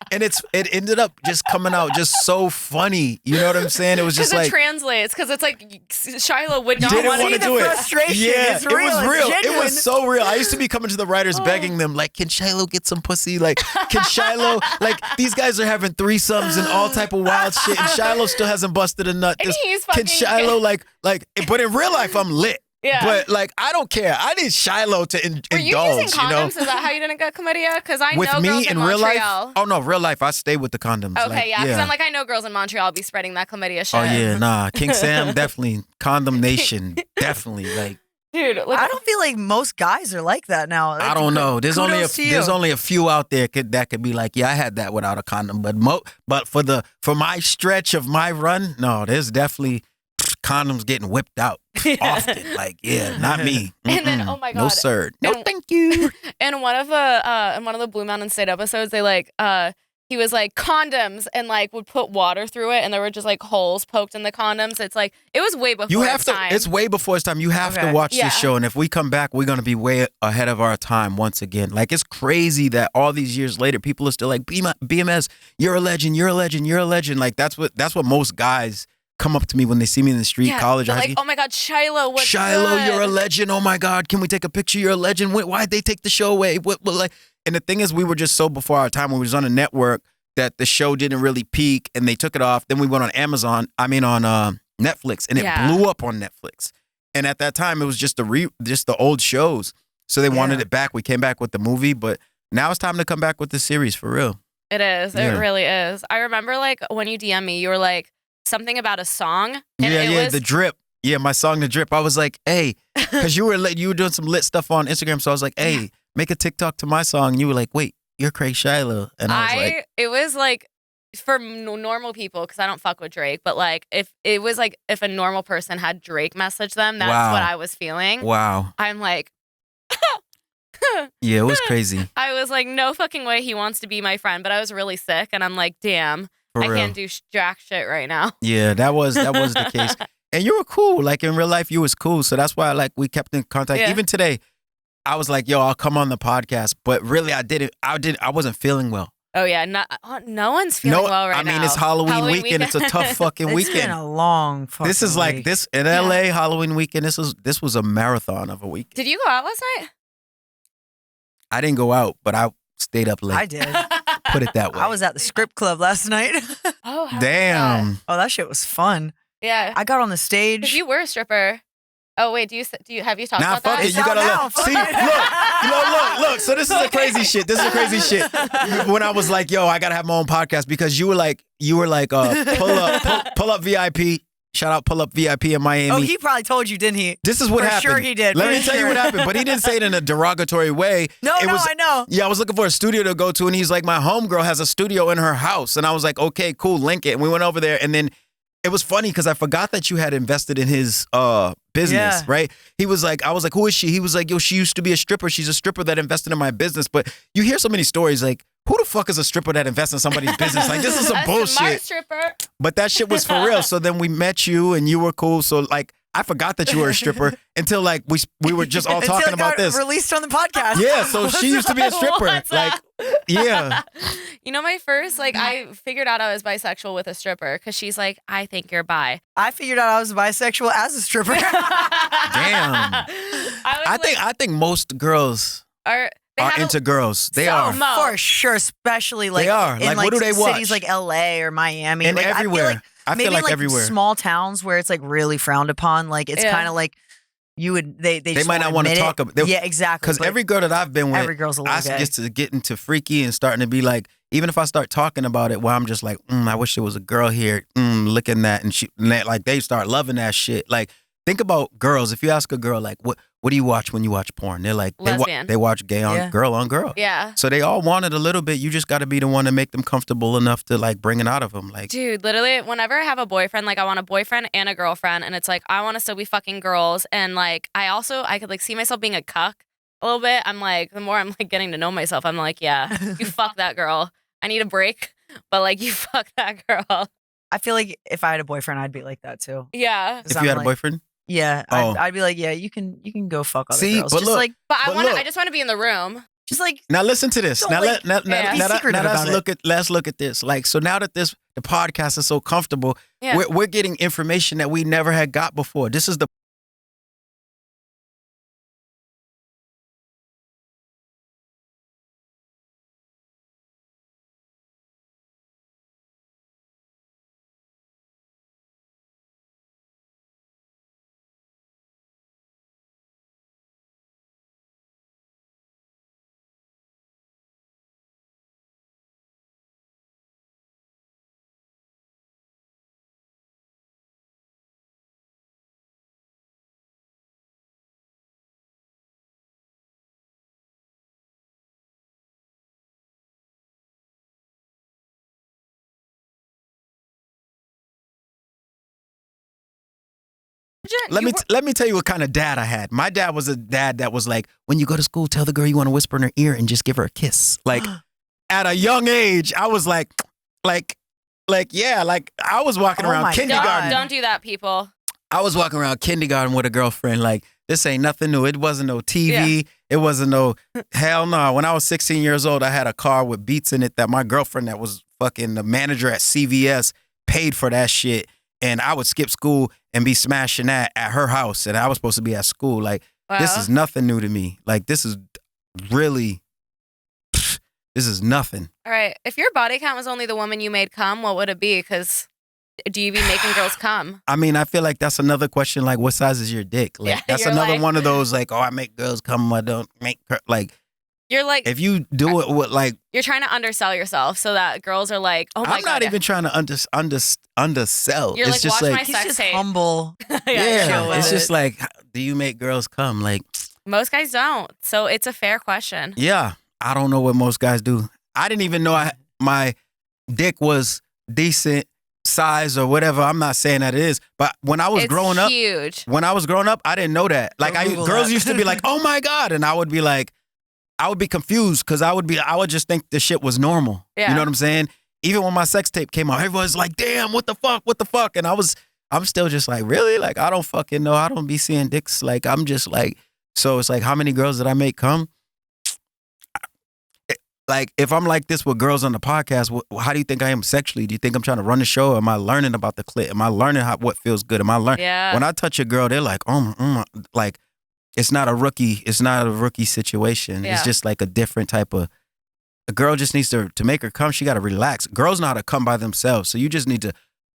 And it ended up just coming out just so funny. You know what I'm saying? It was just like. It translates because it's like Shiloh would not want to do the it. Frustration. Yeah, it's real. It was real. Genuine. It was so real. I used to be coming to the writers begging them, like, can Shiloh get some pussy? Like, can Shiloh, like, these guys are having threesomes and all type of wild shit, and Shiloh still hasn't busted a nut. Can Shiloh, like, but in real life, I'm lit. Yeah. But, like, I don't care. I need Shiloh to indulge, Were you using condoms? You know? Is that how you didn't get chlamydia? Because I with know me girls in real Montreal. life. Oh, no, real life, I stay with the condoms. Okay, like, yeah. Because I'm like, I know girls in Montreal be spreading that chlamydia shit. Oh, yeah, nah. King Sam, definitely. Condom Nation, definitely. Like, dude, look, I don't feel like most guys are like that now. I don't know. There's only a few out there that could be like, yeah, I had that without a condom. But for my stretch of my run, no, there's definitely condoms getting whipped out often. Like, yeah, not me. And then, oh my god, no sir, no thank you. In one of the Blue Mountain State episodes, they like he was like condoms and like would put water through it, and there were just like holes poked in the condoms. It's like it was way before its time. It's way before its time. You have to watch this show, and if we come back, we're gonna be way ahead of our time once again. Like it's crazy that all these years later, people are still like, BMS, you're a legend, you're a legend, you're a legend. Like that's what most guys come up to me when they see me in the street, college, or high like, school. oh my God, Shiloh, what's Shiloh, good? you're a legend. Oh my God, can we take a picture? You're a legend. Why'd they take the show away? What like? And the thing is, we were just so before our time when we was on a network that the show didn't really peak, and they took it off. Then we went on Netflix, and it blew up on Netflix. And at that time, it was just the old shows. So they wanted it back. We came back with the movie, but now it's time to come back with the series for real. It is. It really is. I remember like when you DM me, you were like something about a song. And it was The Drip. Yeah, my song, The Drip. I was like, hey, because you were doing some lit stuff on Instagram. So I was like, hey, make a TikTok to my song. And you were like, wait, you're Craig Shiloh. And I was like, it was like for normal people, because I don't fuck with Drake, but like if a normal person had Drake message them, that's what I was feeling. Wow. I'm like, yeah, it was crazy. I was like, no fucking way he wants to be my friend, but I was really sick, and I'm like, damn, I can't do jack shit right now. Yeah, that was the case. And you were cool. Like in real life, you was cool. So that's why like we kept in contact. Yeah. Even today, I was like, yo, I'll come on the podcast. But really, I wasn't feeling well. Oh yeah, no one's feeling well right now. I mean, it's Halloween weekend. It's a tough fucking weekend. It's been a long fucking This is like week. this in LA Halloween weekend. This was a marathon of a weekend. Did you go out last night? I didn't go out, but I stayed up late. I did. Put it that way. I was at the script club last night. Oh, how was Damn. that? Oh, that shit was fun. Yeah, I got on the 'cause stage. you were a stripper. Oh wait, have you talked Nah, about fuck that? it. You gotta now, look. fuck See, it. look. So this is the crazy shit. This is the crazy shit. When I was like, yo, I gotta have my own podcast, because you were like, pull up VIP. Shout out Pull Up VIP in Miami. Oh, he probably told you, didn't he? This is what For happened. sure he did. Let For me tell you sure. what happened. But he didn't say it in a derogatory way. I know. Yeah, I was looking for a studio to go to, and he's like, my homegirl has a studio in her house. And I was like, okay, cool, link it. And we went over there, and then it was funny because I forgot that you had invested in his business, right? He was like, I was like, who is she? He was like, yo, she used to be a stripper. She's a stripper that invested in my business. But you hear so many stories like, who the fuck is a stripper that invests in somebody's business? Like, this is some A bullshit. smart stripper. But that shit was for real. So then we met you, and you were cool. So like, I forgot that you were a stripper until like we were just all talking Until it about got this. released on the podcast. Yeah, so she used to be a stripper. What's Like, up? yeah. You know, my first, like, I figured out I was bisexual with a stripper because she's like, I think you're bi. I figured out I was bisexual as a stripper. Damn. I think most girls are into girls. They So are. much. For sure, especially like They are. in Like, what do they cities watch? like LA or Miami. And like, everywhere. I feel maybe like everywhere. small towns where it's like really frowned upon. Like it's Yeah. kind of like you would they just might not want wanna to talk about- Yeah, exactly. Because but every girl that I've been with, every girl's a little I gay. get to get into freaky and starting to be like, even if I start talking about it, well, I'm just like, I wish there was a girl here looking that, and like they start loving that shit. Like, think about girls. If you ask a girl, like, what do you watch when you watch porn? They're like, Lesbian. they watch gay on Yeah. girl on girl. Yeah. So they all want it a little bit. You just got to be the one to make them comfortable enough to like bring it out of them. Like, Dude, literally, whenever I have a boyfriend, like I want a boyfriend and a girlfriend, and it's like I want to still be fucking girls, and like I could like see myself being a cuck a little bit. I'm like, the more I'm like getting to know myself, I'm like, yeah, you fuck that girl. I need a break, but like you fuck that girl. I feel like if I had a boyfriend, I'd be like that too. Yeah. 'Cause if I'm you had a like- boyfriend, Yeah, Oh. I'd be like, yeah, you can go fuck other See, girls. but Just look- like, But But I just want to be in the room. just like now listen to this. Don't, Now like, let be now secretive let's about it. look at this. Like, so now that the podcast is so comfortable, Yeah. we're getting information that we never had got before. This is the let me tell you what kind of dad I had. My dad was a dad that was like, when you go to school, tell the girl you want to whisper in her ear and just give her a kiss. Like, at a young age, I was like, yeah, like I was walking Oh around my kindergarten. God. Don't do that, people. I was walking around kindergarten with a girlfriend. Like, this ain't nothing new. It wasn't no TV. It wasn't no, hell no. When I was 16 years old, I had a car with beats in it that my girlfriend that was fucking the manager at CVS paid for that shit. and I would skip school and be smashing that at her house, and I was supposed to be at school. Like, this is nothing new to me. Like, this is really, this is nothing. All right. If your body count was only the woman you made come, what would it be? Because do you be making girls come? I mean, I feel like that's another question. Like, what size is your dick? Like, Yeah, that's you're another like- one of those. Like, oh, I make girls come. I don't make like. You're like, If you do it with like, you're trying to undersell yourself so that girls are like, oh my I'm God. not even trying to undersell. You're it's like, just watch like, my He's sex just tape. humble. yeah, chill with it's it. just like, do you make girls come? Like, Most guys don't. So it's a fair question. yeah, I don't know what most guys do. I didn't even know my dick was decent size or whatever. I'm not saying that it is, but when I was It's growing up, huge. I didn't know that. Like, Google girls that. used to be like, "Oh my God," and I would be like, I would be confused because I would just think the shit was normal. Yeah. You know what I'm saying? Even when my sex tape came out, everyone's like, "Damn, what the fuck?" And I'm still just like, really? Like, I don't fucking know. I don't be seeing dicks. Like, I'm just like, so it's like, how many girls did I make come? Like, if I'm like this with girls on the podcast, how do you think I am sexually? Do you think I'm trying to run the show? Am I learning about the clit? Am I learning what feels good? Am I learning? Yeah. When I touch a girl, they're like, like, it's not a rookie situation. Yeah. It's just like a different type of, a girl just needs to make her come, she got to relax. Girls know how to come by themselves. So you just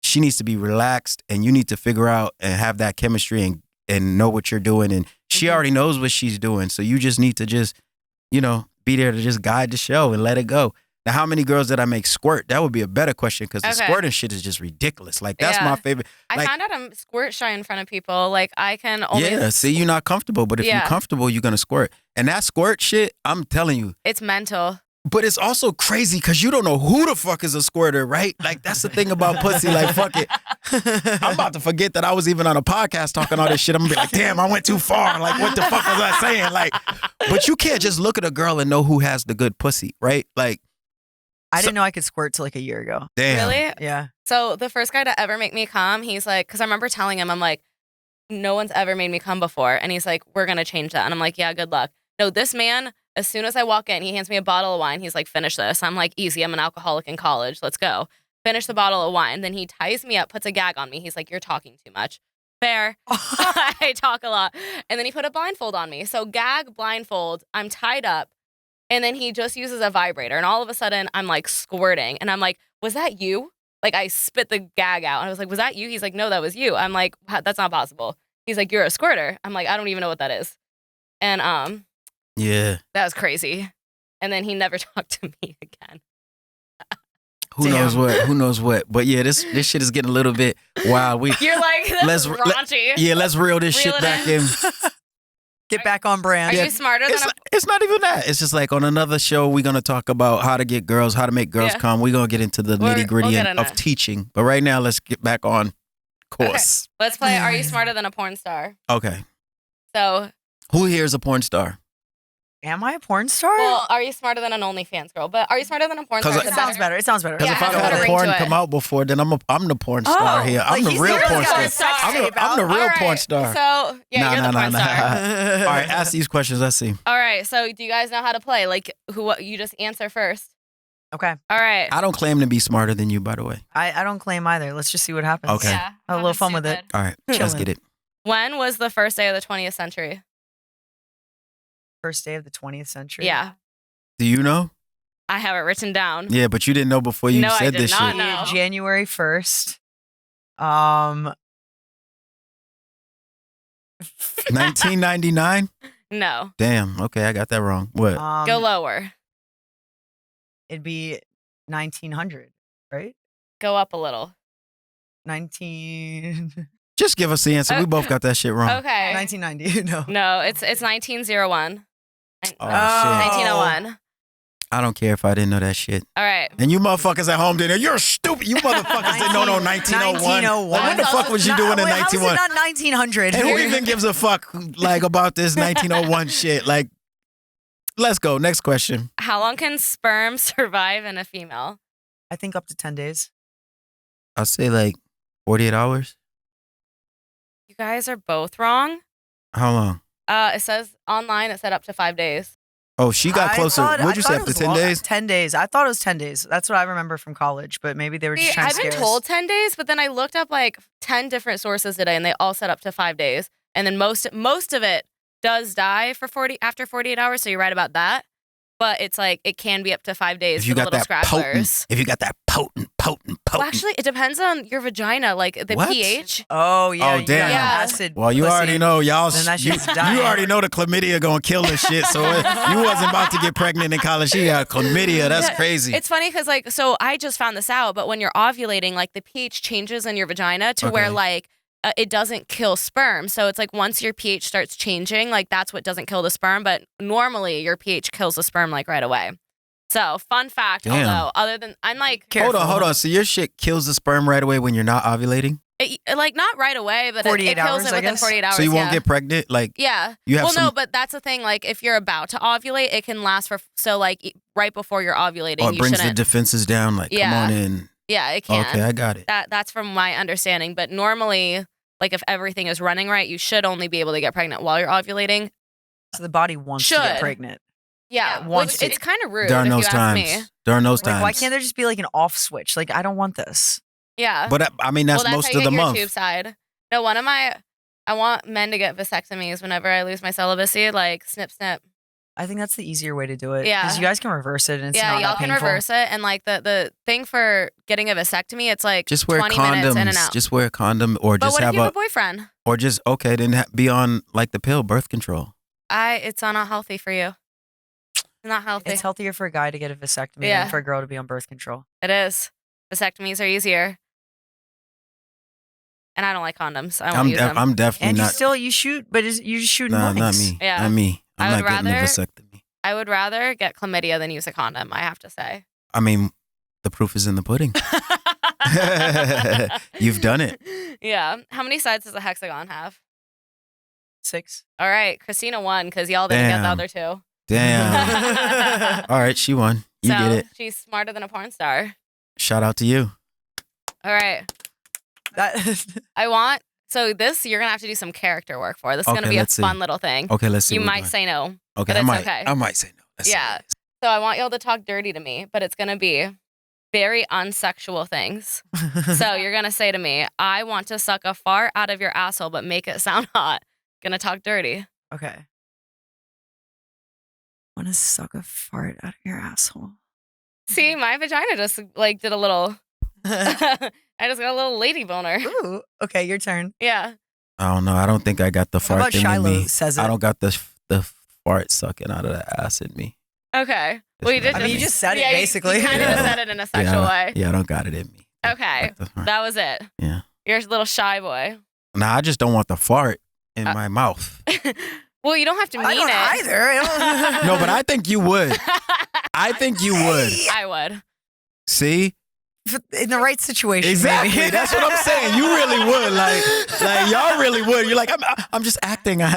she needs to be relaxed, and you need to figure out and have that chemistry and know what you're doing. And she already knows what she's doing. So you just need to just, be there to just guide the show and let it go. Now, how many girls did I make squirt? That would be a better question, because the Okay. squirting shit is just ridiculous. Like, that's Yeah. my favorite. I Like, found out I'm squirt shy in front of people. Like, I can only. yeah, see, you're not comfortable, but if Yeah. you're comfortable, you're going to squirt. And that squirt shit, I'm telling you, It's mental. but it's also crazy because you don't know who the fuck is a squirter, right? Like, that's the thing about pussy. Like, fuck it. I'm about to forget that I was even on a podcast talking all this shit. I'm going to be like, damn, I went too far. Like, what the fuck was I saying? Like, but you can't just look at a girl and know who has the good pussy, right? Like, I didn't know I could squirt till like a year ago. damn. Really? Yeah. So the first guy to ever make me come, he's like, because I remember telling him, I'm like, no one's ever made me come before. And he's like, we're going to change that. And I'm like, yeah, good luck. No, this man, as soon as I walk in, he hands me a bottle of wine. He's like, finish this. I'm like, easy. I'm an alcoholic in college. Let's go. Finish the bottle of wine. Then he ties me up, puts a gag on me. He's like, you're talking too much. Fair. I talk a lot. And then he put a blindfold on me. So gag, blindfold, I'm tied up. And then he just uses a vibrator. And all of a sudden, I'm like squirting. And I'm like, was that you? Like, I spit the gag out. And I was like, was that you? He's like, no, that was you. I'm like, that's not possible. He's like, you're a squirter. I'm like, I don't even know what that is. And Yeah. that was crazy. And then he never talked to me again. Who Damn. knows what? Who knows what? But yeah, this shit is getting a little bit wild. You're like, this Let's- is raunchy. Yeah, let's reel this Reel shit it back in. in. Get back on brand. Are you smarter than It's not even that. It's just like on another show, we're going to talk about how to get girls, how to make girls Yeah. come. We're going to get into the We'll nitty gritty get into of it. teaching. But right now, let's get back on course. Let's play Are You Smarter Than a Porn Star? Okay. So, Who here is a porn star? Am I a porn star? well, are you smarter than an OnlyFans girl? But are you smarter than a porn 'Cause star? it sounds better. It sounds better. Because Yeah, if it I've has a had better a ring porn to it. come out before, then I'm the porn star Oh, here. I'm like the he's real really porn got star. a sex tape I'm the out. real All porn right, star. So, yeah, you're the porn star. All right, ask these questions. Let's see. All right, so do you guys know how to play? Like, what you just answer first. Okay. All right. I don't claim to be smarter than you, by the way. I don't claim either. Let's just see what happens. Okay. Yeah, Have a little fun with it. stupid. All right, let's Chilling. get it. When was the first day of the 20th century? First day of the 20th century. Yeah, Do you know? I have it written down. Yeah, but you didn't know before you No, I said did this not shit. know. January 1st. 1999? No, Damn. Okay, I got that wrong. What? go lower. It'd be 1900, right? Go up a little. 19 Just give us the answer. We both got that shit wrong. Okay. 1990. No. No, it's 1901. Oh, 1901. I don't care if I didn't know that shit. All right. And you motherfuckers at home didn't. You're stupid. You motherfuckers didn't know 1901. Like, what the fuck was you doing in Wait, how is it 1901? not 1900? And who even gives a fuck like about this 1901 shit? Like, let's go. Next question. How long can sperm survive in a female? I think up to 10 days. I'll say like 48 hours. You guys are both wrong. How long? It says online, it said up to 5 days. Oh, she got closer. What'd you say, it after was 10 long. days? 10 days. I thought it was 10 days. That's what I remember from college, but maybe they were just See, trying to I've been scare told us. 10 days, but then I looked up like 10 different sources today, and they all set up to 5 days. And then most of it does die for after 48 hours, so you're right about that. But it's like it can be up to 5 days If for you the got little that scrabblers. if you got that potent. Well, actually, it depends on your vagina, like the What? pH. Oh, yeah. Oh, you got damn. Yeah. acid Well, you pussy. already know, y'all. Then that You, shit's dying. you already know the chlamydia gonna kill this shit. So you wasn't about to get pregnant in college. She got chlamydia. That's Yeah, crazy. It's funny because so I just found this out, but when you're ovulating, like the pH changes in your vagina to where Okay. like it doesn't kill sperm. So it's like once your pH starts changing, like that's what doesn't kill the sperm. But normally your pH kills the sperm like right away. So fun fact, Damn. although other than I'm like Hold on. So your shit kills the sperm right away when you're not ovulating? like not right away, but 48 it kills hours, it I within guess? 48 hours. So you won't yeah. get pregnant? Like, Yeah. you have Well, no, some, but that's the thing. Like, if you're about to ovulate, it can last for right before you're ovulating. or it You brings the shouldn't. defenses down. Like, Yeah. come on in. Yeah, it can. Okay, I got it. That's from my understanding. But normally, like if everything is running right, you should only be able to get pregnant while you're ovulating. So the body wants to Should. get pregnant. Yeah, wants which to. it's kind of rude During if those you times. ask me. During those Like, times. why can't there just be like an off switch? Like, I don't want this. Yeah. But I mean, that's well, most how you of the get your month. tube side. No, I want men to get vasectomies whenever I lose my celibacy. Like snip, snip. I think that's the easier way to do it. Yeah. Because you guys can reverse it and it's Yeah, not y'all that can painful. reverse it. And like the thing for getting a vasectomy, it's like Just wear 20 minutes in and condoms. out. Just wear a condom, or But just what if have you have a boyfriend? or just okay, then be on like the pill, birth control. It's not healthy for you. It's not healthy. It's healthier for a guy to get a vasectomy Yeah. than for a girl to be on birth control. It is. Vasectomies are easier. And I don't like condoms. I won't use them. I'm definitely And not. you shoot, but you're just shooting Nah, blanks. not me. Yeah. Not me. I I'm would not getting a rather- vasectomy. I would rather get chlamydia than use a condom, I have to say. I mean, the proof is in the pudding. You've done it. Yeah. How many sides does a hexagon have? 6. All right. Christina won because y'all didn't get the Damn. other two. Damn. All right, she won. You so get it. she's smarter than a porn star. Shout out to you. All right. So this, you're going to have to do some character work for. This is going to Okay, be a let's see. fun little thing. Okay, let's see. You what we're might doing. say no. Okay, but I it's might. okay. I might say no. Let's see Yeah. what it is. So I want y'all to talk dirty to me, but it's going to be very unsexual things. So you're going to say to me, I want to suck a fart out of your asshole, but make it sound hot. Going to talk dirty. Okay. Want to suck a fart out of your asshole? See, my vagina just like did a little, I just got a little lady boner. Ooh. Okay, your turn. Yeah. I don't know. I don't think I got the How fart about thing in Shiloh me. says it? I don't got the fart sucking out of the ass in me. Okay. Well, you did. I mean, you just said it, yeah, basically. You kind of Yeah. said it in a sexual way. Yeah, I don't got it in me. Okay. That was it. Yeah. You're a little shy boy. Nah, I just don't want the fart in my mouth. Well, you don't have to mean I don't it. either. I don't- No, but I think you would. I think you would. I would. See? In the right situation, Exactly. maybe. That's what I'm saying. You really would. Like y'all really would. You're like, I'm just acting. I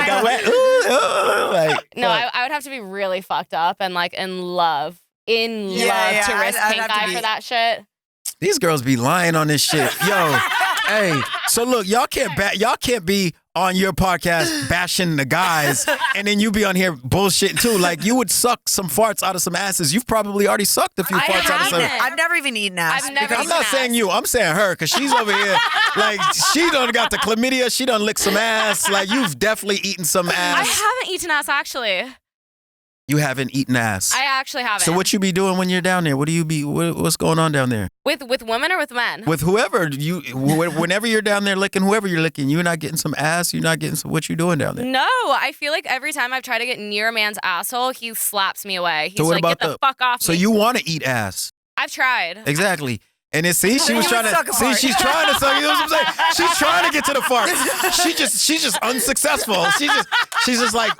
got wet. Like, No, fuck. I would have to be really fucked up and like in love Yeah, love to risk I'd pink have to eye be- for that shit. These girls be lying on this shit. Yo, hey, so look, y'all can't be on your podcast bashing the guys and then you be on here bullshitting too. Like you would suck some farts out of some asses. You've probably already sucked a few I farts out of some. haven't. I've never even eaten ass. I've never because- I'm not eaten saying ass. you. I'm saying her because she's over here. Like she done got the chlamydia. She done licked some ass. Like you've definitely eaten some I ass. haven't eaten ass actually. You haven't eaten ass. I actually haven't. So what you be doing when you're down there? What's going on down there? with women or with men? With whoever whenever you're down there licking whoever you're licking, you're not getting some ass. You're not getting some. What you doing down there? No, I feel like every time I've tried to get near a man's asshole, he slaps me away. He's So what like, about "Get the fuck off So me." you want to eat ass? I've tried. Exactly. And then see, she You was would trying suck to a see. fart. She's trying to suck. You know what I'm saying? She's trying to get to the fart. She's just unsuccessful. She's just like,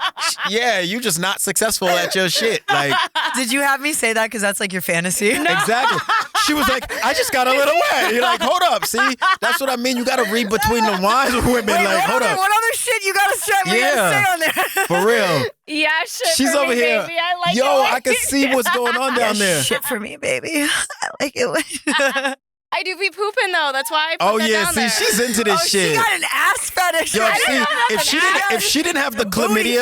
yeah, you just not successful at your shit. Like Did you have me say that because that's like your fantasy? exactly. She was like, I just got a little wet. You're like, hold up. See, that's what I mean. You got to read between the lines with women. Wait, Like, hold up. What other shit you gotta say? What you Yeah. gotta say on there? For real. Yeah, shit. She's for over me, here. Baby. I like Yo, it. I can see what's going on down there. Shit for me, baby. I like it. I do be pooping though. That's why I put Oh that yeah, down see, there. she's into this She shit. got an ass fetish. Yo, right see, now. if she didn't have the Booty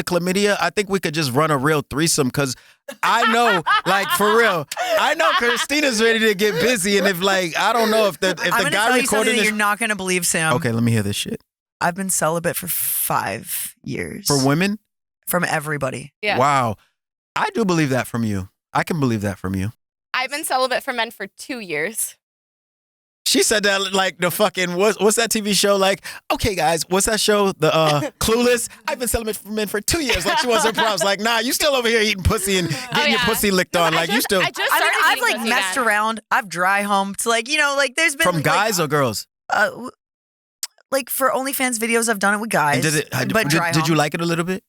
chlamydia, I think we could just run a real threesome. Cause I know, like for real, I know Kristina's ready to get busy, and if like I don't know if the I'm gonna guy tell you something recording that this. you're not gonna believe, Sam. Okay, let me hear this shit. I've been celibate for 5 years. For women, From everybody. Yeah. wow, I do believe that from you. I can believe that from you. I've been celibate for men for 2 years. She said that like the fucking what's that TV show like? Okay, guys, what's that show? The Clueless. I've been celibate for men for 2 years. Like she was her props. Like nah, you still over here eating pussy and getting your pussy licked on. Like you still I just I mean, started I've eating like pussy messed then. around. I've dry humped. Like, you know, like there's been from like, guys or girls. Like for OnlyFans videos, I've done it with guys. And but dry did you hump. like it a little bit?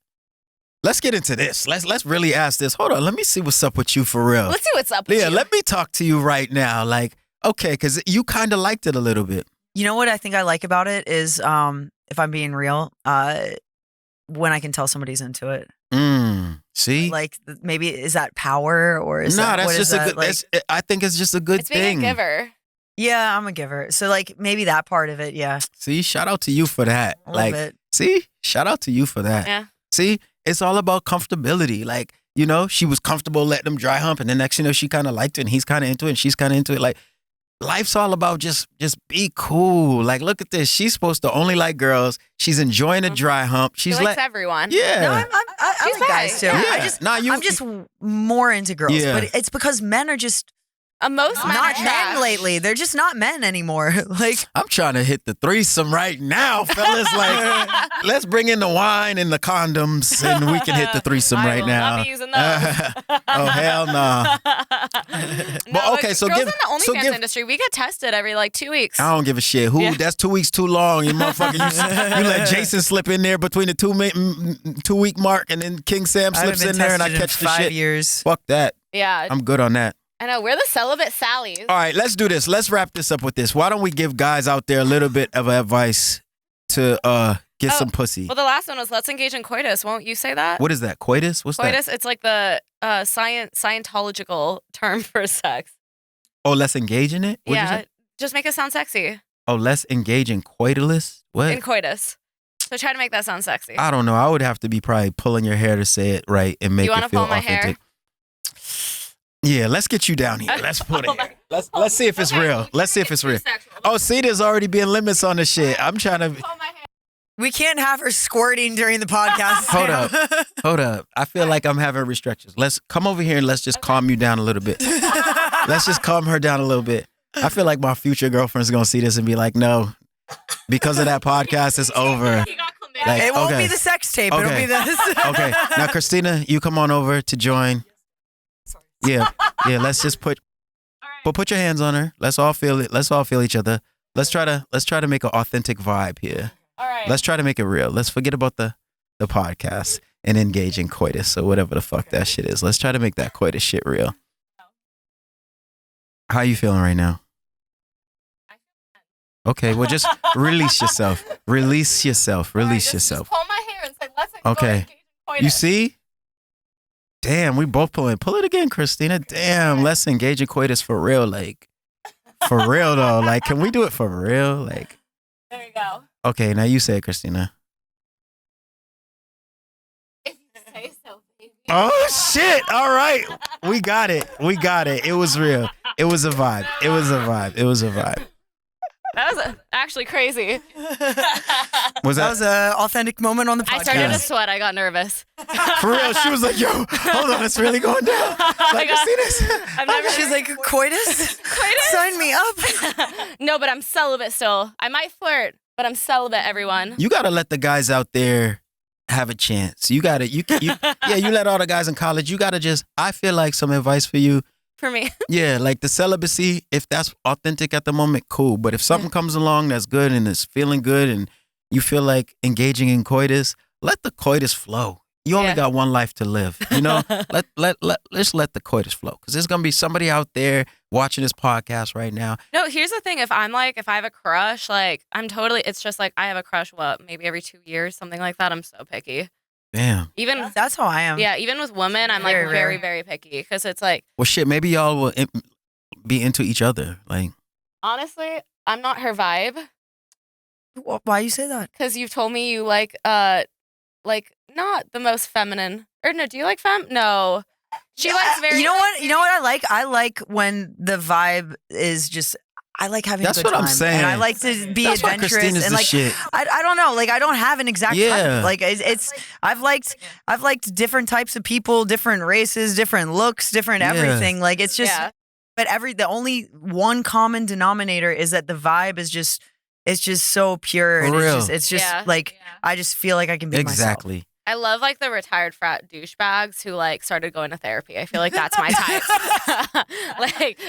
Let's get into this. Let's really ask this. Hold on, let me see what's up with you for real. Let's see what's up with Leah, you. let me talk to you right now. Like, okay, because you kind of liked it a little bit. You know what I think I like about it is, if I'm being real, when I can tell somebody's into it. See? Like maybe is that power or is that that's what just is a that, good. like, I think it's just a good It's being thing. a giver. yeah, I'm a giver. So like maybe that part of it, yeah, See, shout out to you for that. a little Like, bit. see, shout out to you for that. Yeah. See, it's all about comfortability. Like, you know, she was comfortable letting him dry hump, and the next, you know, she kind of liked it, and he's kind of into it, and she's kind of into it. Like, life's all about just be cool. Like, look at this. She's supposed to only like girls. She's enjoying a dry hump. She She's likes like, everyone. yeah. No, I She's like guys too. bi. Yeah. I just, Nah, you- I'm just more into girls, Yeah. but it's because men are just Most men not are men trash. lately. They're just not men anymore. Like, I'm trying to hit the threesome right now, fellas. Like, let's bring in the wine and the condoms, and we can hit the threesome I right will now. not be using those. Oh hell no! No, okay, so girls give- in the OnlyFans so give- industry, we get tested every like 2 weeks. I don't give a shit. Who? Yeah. That's 2 weeks too long. You motherfucker. You let Jason slip in there between the 2 week mark, and then King Sam I haven't slips been in there, and I tested in catch the 5 shit. years. Fuck that. Yeah, I'm good on that. I know. We're the celibate Sallies. All right, let's do this. Let's wrap this up with this. Why don't we give guys out there a little bit of advice to get some pussy? Well, the last one was let's engage in coitus. Won't you say that? What is that? Coitus? What's Coitus, it's like the Scientological term for sex. that? Oh, let's engage in it? What'd you Yeah, say? just make it sound sexy. Oh, let's engage in coitus? What? In coitus. So try to make that sound sexy. I don't know. I would have to be probably pulling your hair to say it right and make You it wanna feel pull my hair? authentic. Yeah, let's get you down here. Let's put Oh it my- here. Let's see if it's Okay, real. you Let's see can if it's make it real. too sexual. Oh, see, there's already being limits on the shit. I'm trying to Pull my hair. We can't have her squirting during the podcast. hold up. Hold up. I feel like I'm having restrictions. Let's come over here and let's just calm you down a little bit. Let's just calm her down a little bit. I feel like my future girlfriend's gonna see this and be like, no, because of that podcast, it's over. He got chlamydia. Like, It won't okay. be the sex tape. It'll Okay. be this. Okay, now Kristina, you come on over to join. Yeah, let's just put your hands on her. Let's all feel it. Let's all feel each other. Let's try to make an authentic vibe here. All right. Let's try to make it real. Let's forget about the podcast and engage in coitus or whatever the fuck that shit is. Let's try to make that coitus shit real. How you feeling right now? Okay, well just release yourself. Release yourself. Release yourself. Just pull my hair and say, let's Okay. engage in coitus. You see? Damn, we both pulling. Pull it again, Kristina. Damn, let's engage in coitus for real. Like, for real though. Like, can we do it for real? Like, There you go. okay, now you say it, Kristina. If you say so, baby. Oh shit! All right, we got it. We got it. It was real. It was a vibe. It was a vibe. It was a vibe. That was actually crazy. Was That that was an authentic moment on the podcast. I started Yeah. to sweat. I got nervous. for real? She was like, "Yo, hold on, it's really going down." Like, you see this? I've never. She's like, coitus? Sign me up. No, but I'm celibate still. I might flirt, but I'm celibate, everyone. You gotta let the guys out there have a chance. You gotta, you yeah, you let all the guys in college. You gotta just. I feel like some advice for you. For me. Yeah, like the celibacy, if that's authentic at the moment, cool. But if something comes along that's good and it's feeling good and you feel like engaging in coitus, let the coitus flow. You only Yeah. got one life to live. You know, let's let the coitus flow. Because there's gonna be somebody out there watching this podcast right now. No, here's the thing. If I have a crush, like I'm totally, it's just like I have a crush, maybe every 2 years, something like that. I'm so picky. Damn. Even, That's how I am. yeah, even with women, I'm like Very very, rare. very picky because it's like, Well, shit. Maybe y'all will be into each other. Like, Honestly, I'm not her vibe Why you say that? because you've told me you like not the most feminine. Or no, do you like femme? No. She likes very. You know what? You know what I like? I like when the vibe is just. I like having That's a good what time. I'm saying. And I like to be That's why adventurous Christina's and the like shit. I don't know, like I don't have an exact Yeah. type. Like it's I've liked different types of people, different races, different looks, different Yeah. everything. Like it's just Yeah. but the only one common denominator is that the vibe is just it's just so pure For and real. it's just Yeah. like I just feel like I can be myself. Exactly. I love like the retired frat douchebags who like started going to therapy. I feel like that's my type. like,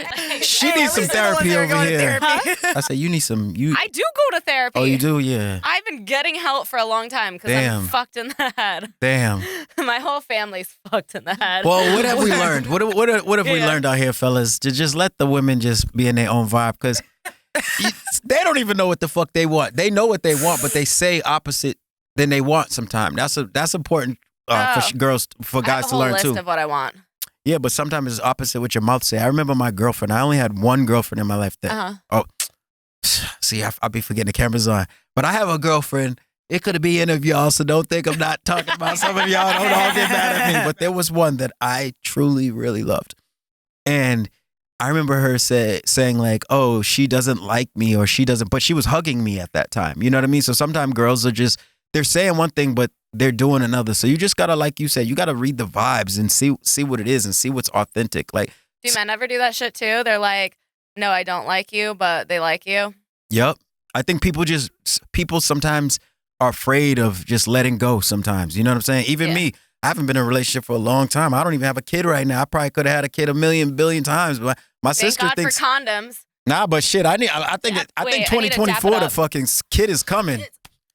She Hey, needs at some least they're the ones therapy that are over going to here. therapy. I said, you need some. You. I do go to therapy. Oh, you do? Yeah. I've been getting help for a long time because Damn. I'm fucked in the head. Damn. My whole family's fucked in the head. Well, what have we learned? What have we Yeah. learned out here, fellas? To just let the women just be in their own vibe because they don't even know what the fuck they want. They know what they want, but they say opposite than they want sometimes. That's important for girls, for I guys have a to whole learn list too. of what I want. Yeah, but sometimes it's opposite what your mouth say. I remember my girlfriend. I only had one girlfriend in my life that. Uh-huh. See, I'll be forgetting the camera's on. But I have a girlfriend. It could be any of y'all, so don't think I'm not talking about some of y'all. Don't all get mad at me. But there was one that I truly, really loved. And I remember her saying like, oh, she doesn't like me or she doesn't, but she was hugging me at that time. You know what I mean? So sometimes girls are just, they're saying one thing, but they're doing another. So you just got to, like you said, you got to read the vibes and see what it is and see what's authentic. Like, Do men ever do that shit too? They're like, no, I don't like you, but they like you. yep. I think people sometimes are afraid of just letting go sometimes. You know what I'm saying? Even Yeah. me, I haven't been in a relationship for a long time. I don't even have a kid right now. I probably could have had a kid a million, billion times. But my Thank sister God thinks, for condoms. nah, but shit, I think Yeah, I think wait, I need to 2024, dap it the up. fucking kid is coming.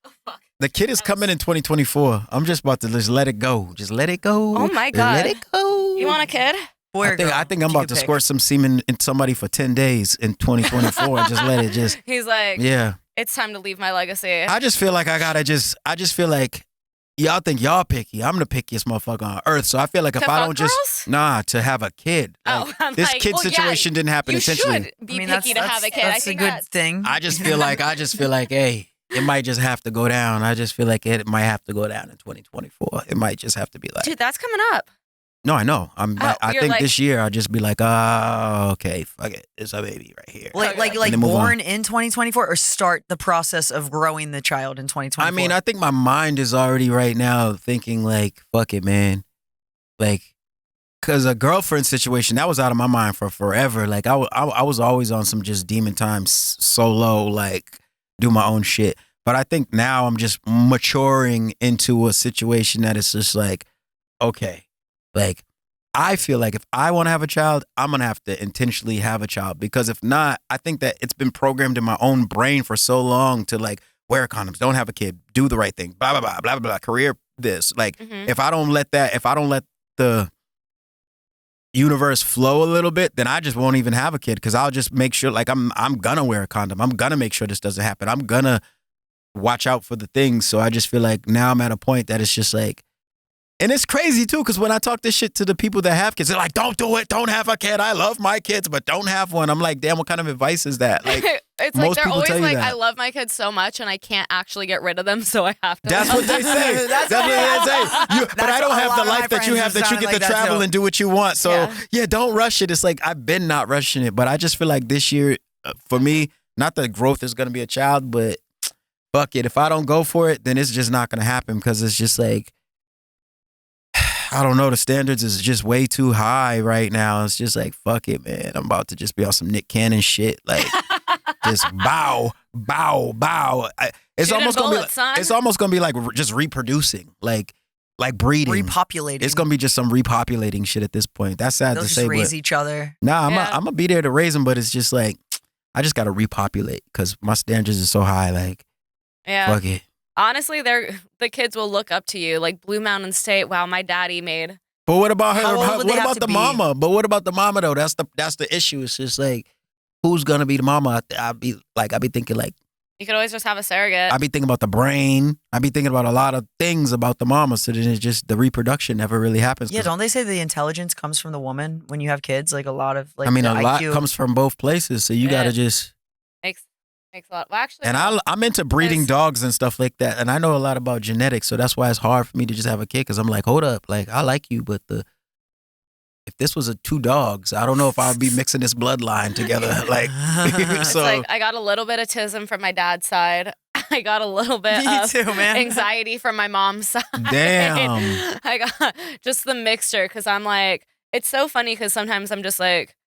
Oh, fuck. The kid is coming in 2024. I'm just about to just let it go. Just let it go. Oh, my Let God. it go. You want a kid? Boy or I think girl? I'm You about can to pick. squirt some semen in somebody for 10 days in 2024 and just let it just, He's like, yeah. it's time to leave my legacy. I just feel like I just feel like y'all think y'all picky. I'm the pickiest motherfucker on earth. So I feel like if To I fuck don't girls? to have a kid. Oh, Like, I'm this like, kid well, yeah, situation didn't happen you intentionally. should be picky to have a kid. I That's think a good that's thing. I just feel like, hey, it might just have to go down. I just feel like it might have to go down in 2024. It might just have to be like, dude, that's coming up. no, I know. Oh, I you're think like- this year I'll just be like, oh, okay, fuck it. It's a baby right here. Like And then move born in 2024 or start the process of growing the child in 2024? I mean, I think my mind is already right now thinking like, fuck it, man. Like, cause a girlfriend situation, that was out of my mind for forever. Like I was always on some just demon time solo, like do my own shit. But I think now I'm just maturing into a situation that is just like, okay, like I feel like if I want to have a child, I'm going to have to intentionally have a child because if not, I think that it's been programmed in my own brain for so long to like wear condoms, don't have a kid, do the right thing, blah, blah, blah, blah, blah, blah, career this. Like Mhm. if I don't let the universe flow a little bit, then I just won't even have a kid because I'll just make sure like I'm going to wear a condom. I'm going to make sure this doesn't happen. I'm going to watch out for the things. So I just feel like now I'm at a point that it's just like, and it's crazy too, because when I talk this shit to the people that have kids, they're like, don't do it. Don't have a kid. I love my kids, but don't have one. I'm like, damn, what kind of advice is that? Like, it's like most they're people always tell you like, that. I love my kids so much and I can't actually get rid of them, so I have to. that's what they say. That's That's what they say. But That's I don't a have lot the of my life that you friends have, that you sounded get like to that travel too. and do what you want. So Yeah. yeah, don't rush it. It's like, I've been not rushing it, but I just feel like this year, for me, not that growth is going to be a child, but fuck it. If I don't go for it, then it's just not going to happen because it's just like, I don't know. The standards is just way too high right now. It's just like, fuck it, man. I'm about to just be on some Nick Cannon shit. Like, just bow. It's Shoot a almost gonna be. bullet, son. It's almost gonna be like just reproducing, like breeding. repopulating. It's gonna be just some repopulating shit at this point. That's sad They'll to just say, raise but each other. nah, I'm Yeah. gonna be there to raise them. But it's just like, I just gotta repopulate because my standards are so high. Like, Yeah. fuck it. Honestly, the kids will look up to you. Like Blue Mountain State, wow, my daddy made. But what about her? How old would they What have about to the be? mama? But what about the mama though? That's the issue. It's just like, who's gonna be the mama? I'll be thinking like You could always just have a surrogate. I be thinking about the brain. I be thinking about a lot of things about the mama. So then it's just the reproduction never really happens. Yeah, don't they say the intelligence comes from the woman when you have kids? Like a lot of like. I mean, the a lot IQ. comes from both places. So you got to just. Makes a lot. Well, actually, And I'm into breeding dogs and stuff like that. And I know a lot about genetics. So that's why it's hard for me to just have a kid. Because I'm like, hold up. Like, I like you. But if this was two dogs, I don't know if I would be mixing this bloodline together. Like, it's so. like I got a little bit of autism from my dad's side. I got a little bit of anxiety from my mom's side. Damn. I got just the mixture because I'm like, it's so funny because sometimes I'm just like,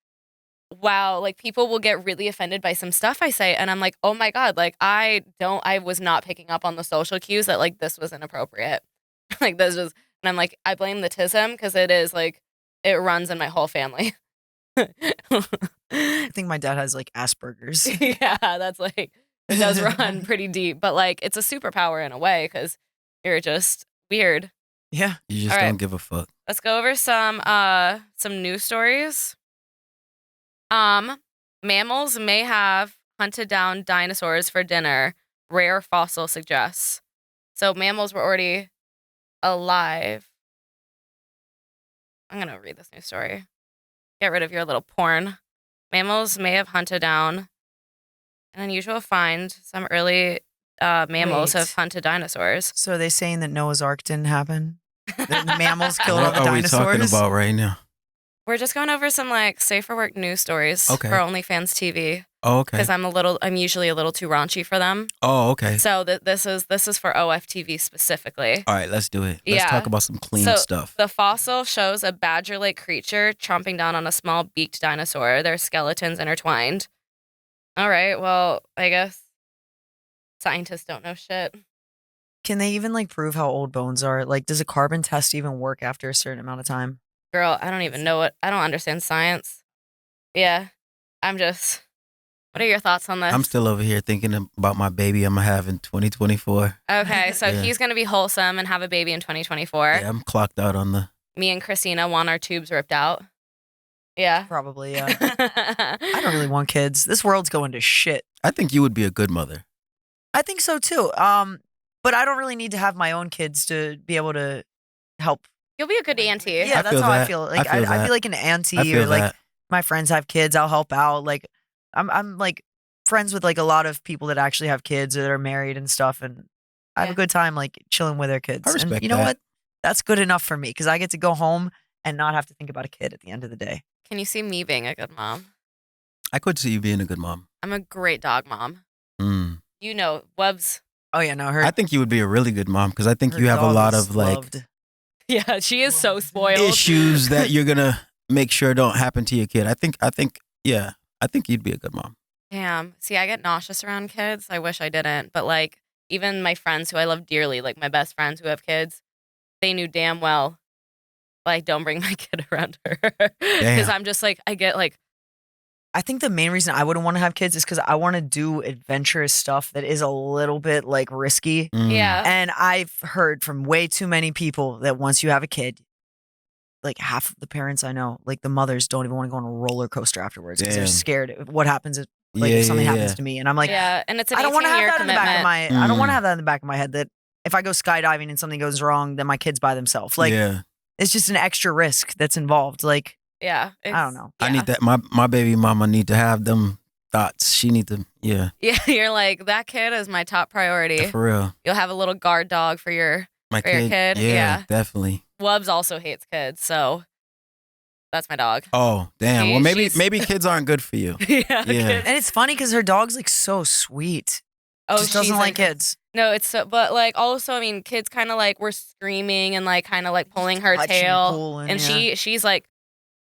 wow, like people will get really offended by some stuff I say. And I'm like, oh my God, like I was not picking up on the social cues that like this was inappropriate. Like this was, and I'm like, I blame the tism because it is like, it runs in my whole family. I think my dad has like Asperger's. Yeah, that's like, it does run pretty deep, but like it's a superpower in a way because you're just weird. Yeah. You just don't give a fuck. Let's go over some news stories. Mammals may have hunted down dinosaurs for dinner. Rare fossil suggests. So mammals were already alive. I'm going to read this news story. Get rid of your little porn. Mammals may have hunted down an unusual find. Some early mammals have hunted dinosaurs. So are they saying that Noah's Ark didn't happen? That the mammals killed all the What are we dinosaurs? talking about right now? We're just going over some like safe for work news stories for OnlyFans TV. Oh, okay. Because I'm usually a little too raunchy for them. Oh, okay. So this is for OFTV specifically. All right, let's do it. Let's talk about some clean stuff. The fossil shows a badger-like creature chomping down on a small beaked dinosaur. Their skeletons intertwined. All right, well, I guess scientists don't know shit. Can they even like prove how old bones are? Like, does a carbon test even work after a certain amount of time? Girl, I don't even know I don't understand science. Yeah, what are your thoughts on this? I'm still over here thinking about my baby I'm going to have in 2024. Okay, so he's going to be wholesome and have a baby in 2024. Yeah, I'm clocked out on the... Me and KRISTINA want our tubes ripped out. Yeah. Probably, yeah. I don't really want kids. This world's going to shit. I think you would be a good mother. I think so too. But I don't really need to have my own kids to be able to help. You'll be a good auntie. Yeah, that's how I feel. Like I feel like an auntie, or like my friends have kids, I'll help out. Like I'm like friends with like a lot of people that actually have kids or that are married and stuff, and I have a good time like chilling with their kids. I respect and you know what? That's good enough for me because I get to go home and not have to think about a kid at the end of the day. Can you see me being a good mom? I could see you being a good mom. I'm a great dog mom. You know, Webs. Oh yeah, no, I think you would be a really good mom because I think you have a lot of like Yeah, she is so spoiled. issues that you're gonna make sure don't happen to your kid. I think you'd be a good mom. Damn. See, I get nauseous around kids. I wish I didn't. But like even my friends who I love dearly, like my best friends who have kids, they knew damn well, like, don't bring my kid around her. Because I'm just like, I think the main reason I wouldn't want to have kids is because I want to do adventurous stuff that is a little bit like risky. Yeah. And I've heard from way too many people that once you have a kid, like half of the parents I know, like the mothers don't even want to go on a roller coaster afterwards because they're scared of what happens if, like, if something happens to me. And I'm like, yeah, and it's an I don't want to have that commitment. in the back of my I don't want to have that in the back of my head that if I go skydiving and something goes wrong, then my kid's by themselves. Like it's just an extra risk that's involved. Like yeah, I don't know. I need that. My baby mama need to have them thoughts. She need to Yeah, you're like, that kid is my top priority. For real. You'll have a little guard dog for your kid. Yeah, definitely. Wubbs also hates kids, so that's my dog. Oh, damn. Well, maybe kids aren't good for you. Yeah. And it's funny because her dog's like so sweet. Oh, just doesn't like kids. No, it's so, but like also, I mean, kids kind of like were screaming and like kind of like pulling her tail, and she's like,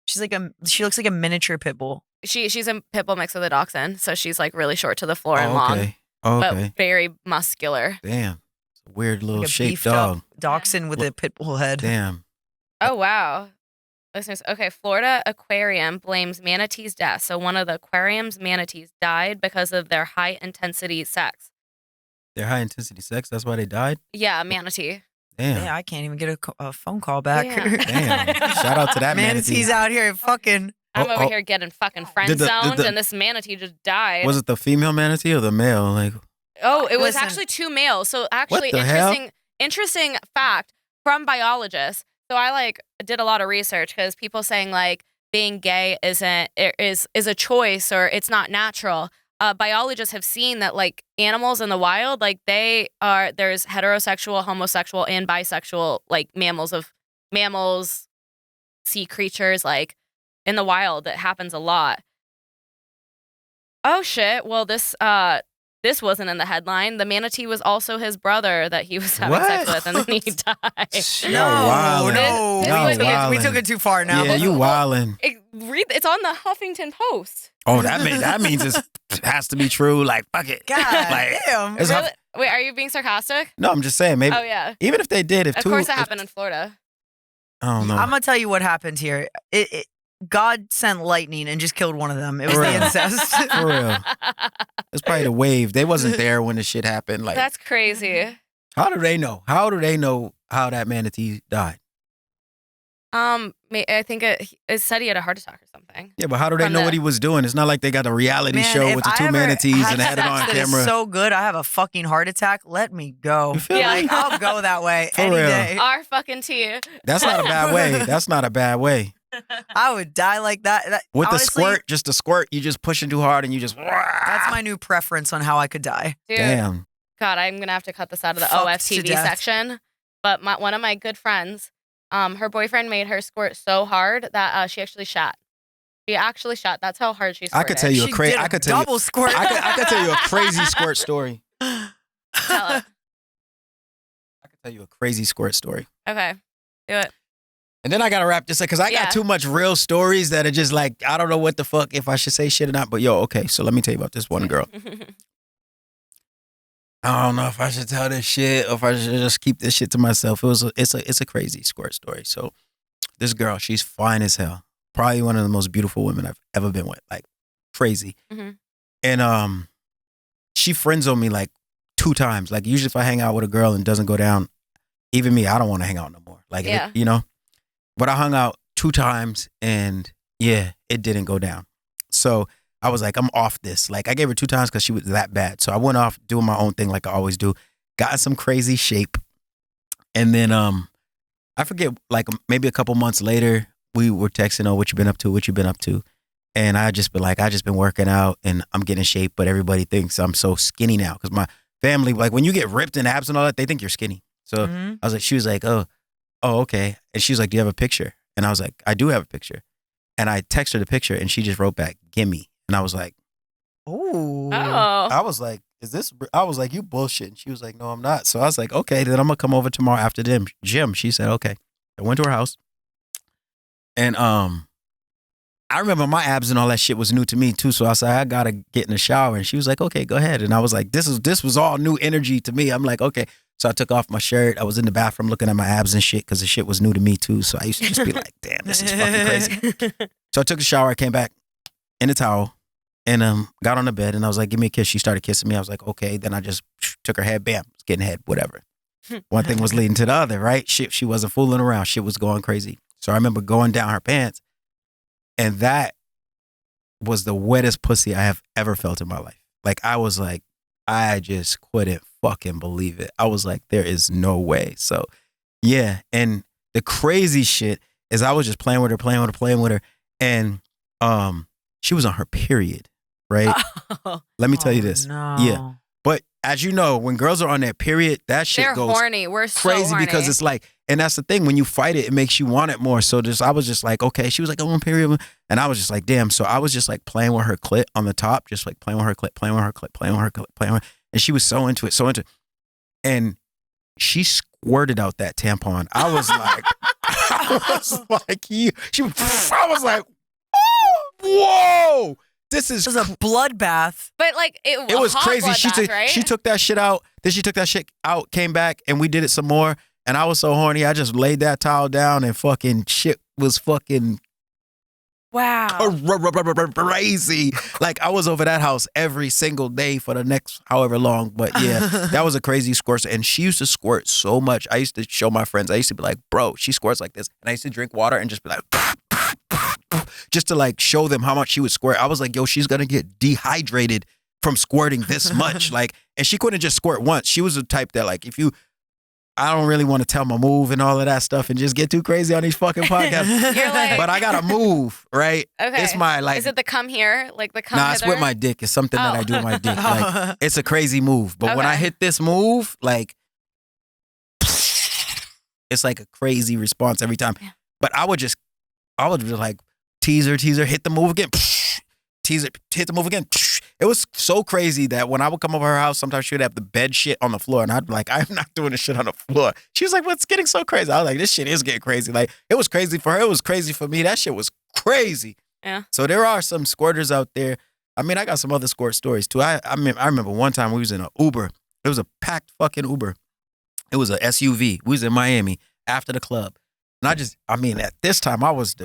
she looks like a miniature pit bull. She's a pit bull mixed with a dachshund, so she's like really short to the floor and long, but very muscular. Damn, it's a weird little like shaped dog. Dachshund with a pit bull head. Damn. Oh wow. Listeners, okay, Florida aquarium blames manatees' death. So one of the aquarium's manatees died because of their high-intensity sex. Their high-intensity sex? That's why they died? Yeah, a manatee. Damn. Yeah, I can't even get a phone call back. Yeah. Damn. Shout out to that manatee. Manatee's out here fucking... I'm over here getting fucking friend-zoned, and this manatee just died. Was it the female manatee or the male? Like, Oh, it was Listen. actually 2 males. So actually, What the hell? interesting fact from biologists. So I like did a lot of research because people saying like being gay is a choice or it's not natural. Biologists have seen that like animals in the wild, like there's heterosexual, homosexual, and bisexual like mammals, sea creatures like in the wild. It happens a lot. Oh shit! Well, this wasn't in the headline. The manatee was also his brother that he was having sex with, and then he died. No, we took it too far now. Yeah, you wildin'. It's on the Huffington Post. Oh, that means it has to be true. Like, fuck it. God damn. Really? Wait, are you being sarcastic? No, I'm just saying. Maybe. Oh yeah. Even if they did, Of course, it happened in Florida. I don't know. I'm gonna tell you what happened here. God sent lightning and just killed one of them. It was For the real. incest. For real. It's probably the wave. They wasn't there when the shit happened. Like, That's crazy. how do they know? How do they know how that manatee died? I think it said he had a heart attack or something. Yeah, but how do they From know the- what he was doing? It's not like they got a reality Man, show if with the I 2 ever manatees and had it sex on that is camera. so good, I have a fucking heart attack. Let me go. You feel Yeah. me? Like, I'll go that way For any real. day. Our fucking tea. That's not a bad way. That's not a bad way. I would die like that. With Honestly, the squirt, just the squirt, you just pushing too hard and you just. That's my new preference on how I could die. Dude, Damn. God, I'm gonna have to cut this out of the Fucked to OFTV death. section. But one of my good friends, her boyfriend made her squirt so hard that she actually shot. She actually shot. That's how hard she squirted. I could tell you a She crazy. did a I could tell you. double squirt. I could tell you a crazy squirt story. Tell it. I could tell you a crazy squirt story. Okay, do it. And then I gotta wrap this up because I Yeah. got too much real stories that are just like I don't know what the fuck if I should say shit or not. But yo, okay, so let me tell you about this one girl. I don't know if I should tell this shit or if I should just keep this shit to myself. It's a crazy squirt story. So this girl, she's fine as hell. Probably one of the most beautiful women I've ever been with. Like crazy. Mhm. And she friend-zoned me like 2 times. Like usually if I hang out with a girl and it doesn't go down, even me, I don't want to hang out no more. Like Yeah. you know. But I hung out 2 times and yeah, it didn't go down. So I was like, I'm off this. Like I gave her 2 times because she was that bad. So I went off doing my own thing like I always do. Got in some crazy shape. And then I forget, like maybe a couple months later, we were texting, oh, what you been up to? What you been up to? And I just been working out and I'm getting in shape, but everybody thinks I'm so skinny now. Cause my family, like when you get ripped in abs and all that, they think you're skinny. So Mhm. I was like, she was like, oh, okay. And she was like, do you have a picture? And I was like, I do have a picture. And I texted her the picture and she just wrote back, gimme. And I was like, Ooh. Oh. I was like, I was like, you bullshit. And she was like, no, I'm not. So I was like, okay, then I'm gonna come over tomorrow after the gym. She said, okay. I went to her house. And I remember my abs and all that shit was new to me too. So I said, I gotta get in the shower. And she was like, okay, go ahead. And I was like, this was all new energy to me. I'm like, okay. So I took off my shirt. I was in the bathroom looking at my abs and shit because the shit was new to me too. So I used to just be like, damn, this is fucking crazy. So I took a shower. I came back in a towel and got on the bed and I was like, give me a kiss. She started kissing me. I was like, okay. Then I just took her head. Bam, was getting head, whatever. One thing was leading to the other, right? Shit, she wasn't fooling around. Shit was going crazy. So I remember going down her pants and that was the wettest pussy I have ever felt in my life. Like I was like, I just couldn't fucking believe it. I was like, there is no way. So yeah. And the crazy shit is I was just playing with her. And she was on her period, right? Let me tell you this. No. Yeah. But as you know, when girls are on that period, that shit They're goes horny. We're so crazy horny. because it's like, and that's the thing, when you fight it, it makes you want it more. So I was just like, okay. She was like, I'm on period. And I was just like, damn. So I was just like playing with her clit on the top, just like playing with her clit, playing with her clit, playing with her clit, playing with her. And she was so into it. And she squirted out that tampon. I was like, I was like, whoa, this is It was a bloodbath. But like it was hot crazy. bloodbath, right? She took that shit out. Then she took that shit out, came back, and we did it some more. And I was so horny, I just laid that towel down and fucking shit was fucking Wow. crazy. Like I was over that house every single day for the next however long. But yeah, that was a crazy squirt. And she used to squirt so much. I used to show my friends. I used to be like, bro, she squirts like this. And I used to drink water and just be like, just to like show them how much she would squirt. I was like, yo, she's gonna get dehydrated from squirting this much. Like, and she couldn't just squirt once. She was the type that like, I don't really want to tell my move and all of that stuff and just get too crazy on these fucking podcasts. You're like, but I got to move, right? Okay. It's my like. Is it the come here? Like the come Nah, hither? it's with my dick. It's something that I do with my dick. Like, it's a crazy move. But when I hit this move, like, it's like a crazy response every time. Yeah. But I would just like teaser, hit the move again. Teaser, hit the move again. It was so crazy that when I would come over her house, sometimes she would have the bed shit on the floor. And I'd be like, I'm not doing this shit on the floor. She was like, what's getting so crazy? I was like, this shit is getting crazy. Like, it was crazy for her. It was crazy for me. That shit was crazy. Yeah. So there are some squirters out there. I mean, I got some other squirt stories too. I remember one time we was in an Uber. It was a packed fucking Uber. It was a SUV. We was in Miami after the club. And at this time, I was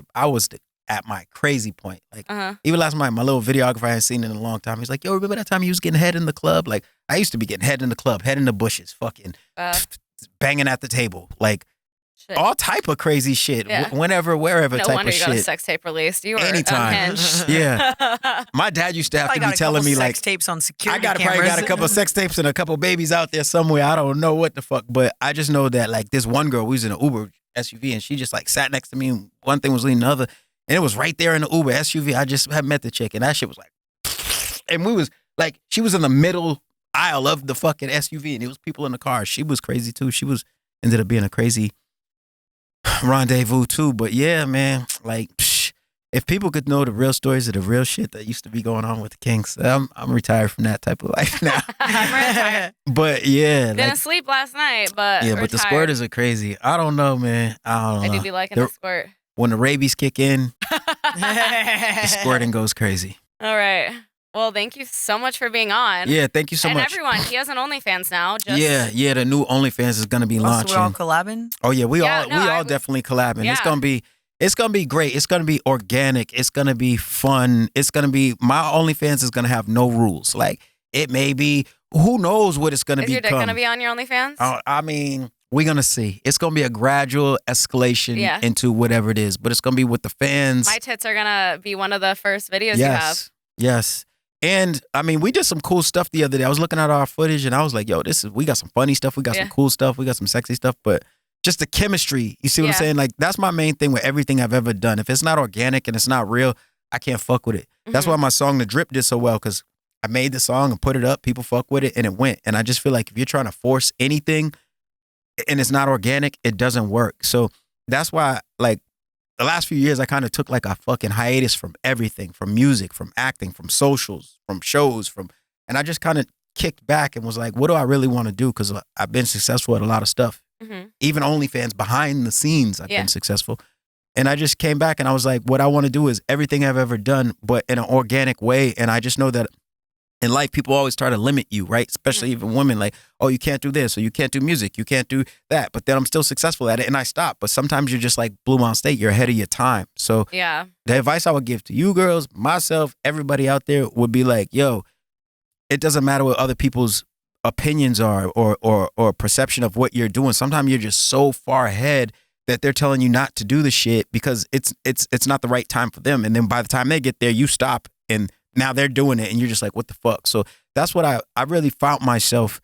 at my crazy point. Like, even last night, my little videographer I hadn't seen in a long time. He's like, yo, remember that time you was getting head in the club? Like, I used to be getting head in the club, head in the bushes, fucking banging at the table. Like, all type of crazy shit. Yeah. Whenever, wherever no type wonder of you shit. got a sex tape released. You were Anytime. unhinged. Yeah. My dad used to have to be telling me, like, sex tapes on security I probably got a couple of sex tapes and a couple of babies out there somewhere. I don't know what the fuck. But I just know that, like, this one girl, we was in an Uber SUV, and she just, like, sat next to me, and one thing was leading the other. And it was right there in the Uber SUV. I just had met the chick, and that shit was like, and we was, like, she was in the middle aisle of the fucking SUV, and it was people in the car. She was crazy, too. Ended up being a crazy rendezvous, too. But, yeah, man, like, if people could know the real stories of the real shit that used to be going on with the Kings, I'm retired from that type of life now. I'm retired. But yeah, Didn't sleep last night, but yeah, retired. but the squirters are crazy. I don't know, man. I do be liking the squirt. When the rabies kick in, the squirting goes crazy. All right. Well, thank you so much for being on. Yeah, thank you so much. And everyone, he has an OnlyFans now. Yeah, the new OnlyFans is gonna be launching. We're all collabing? Oh yeah, we all definitely collabing. Yeah. It's gonna be great. It's gonna be organic. It's gonna be fun. It's gonna be my OnlyFans is gonna have no rules. Like, it may be, who knows what it's gonna be. Is your dick gonna be on your OnlyFans? I mean, we're gonna see. It's gonna be a gradual escalation into whatever it is, but it's gonna be with the fans. My tits are gonna be one of the first videos you have. Yes. And I mean, we did some cool stuff the other day. I was looking at our footage and I was like, yo, we got some funny stuff. We got some cool stuff. We got some sexy stuff, but just the chemistry. You see what I'm saying? Like, that's my main thing with everything I've ever done. If it's not organic and it's not real, I can't fuck with it. That's why my song, The Drip, did so well, because I made the song and put it up. People fuck with it and it went. And I just feel like if you're trying to force anything and it's not organic, it doesn't work. So that's why, like, the last few years, I kind of took like a fucking hiatus from everything, from music, from acting, from socials, from shows, and I just kind of kicked back and was like, what do I really want to do? Because I've been successful at a lot of stuff. Even OnlyFans, behind the scenes, I've been successful. And I just came back and I was like, what I want to do is everything I've ever done, but in an organic way. And I just know that in life, people always try to limit you, right? Especially even women, like, oh, you can't do this, or you can't do music, you can't do that. But then I'm still successful at it, and I stop. But sometimes you're just like Blue Mountain State, you're ahead of your time. So the advice I would give to you girls, myself, everybody out there would be like, yo, it doesn't matter what other people's opinions are or perception of what you're doing. Sometimes you're just so far ahead that they're telling you not to do the shit because it's not the right time for them. And then by the time they get there, you stop and now they're doing it and you're just like, what the fuck? So that's what I really found myself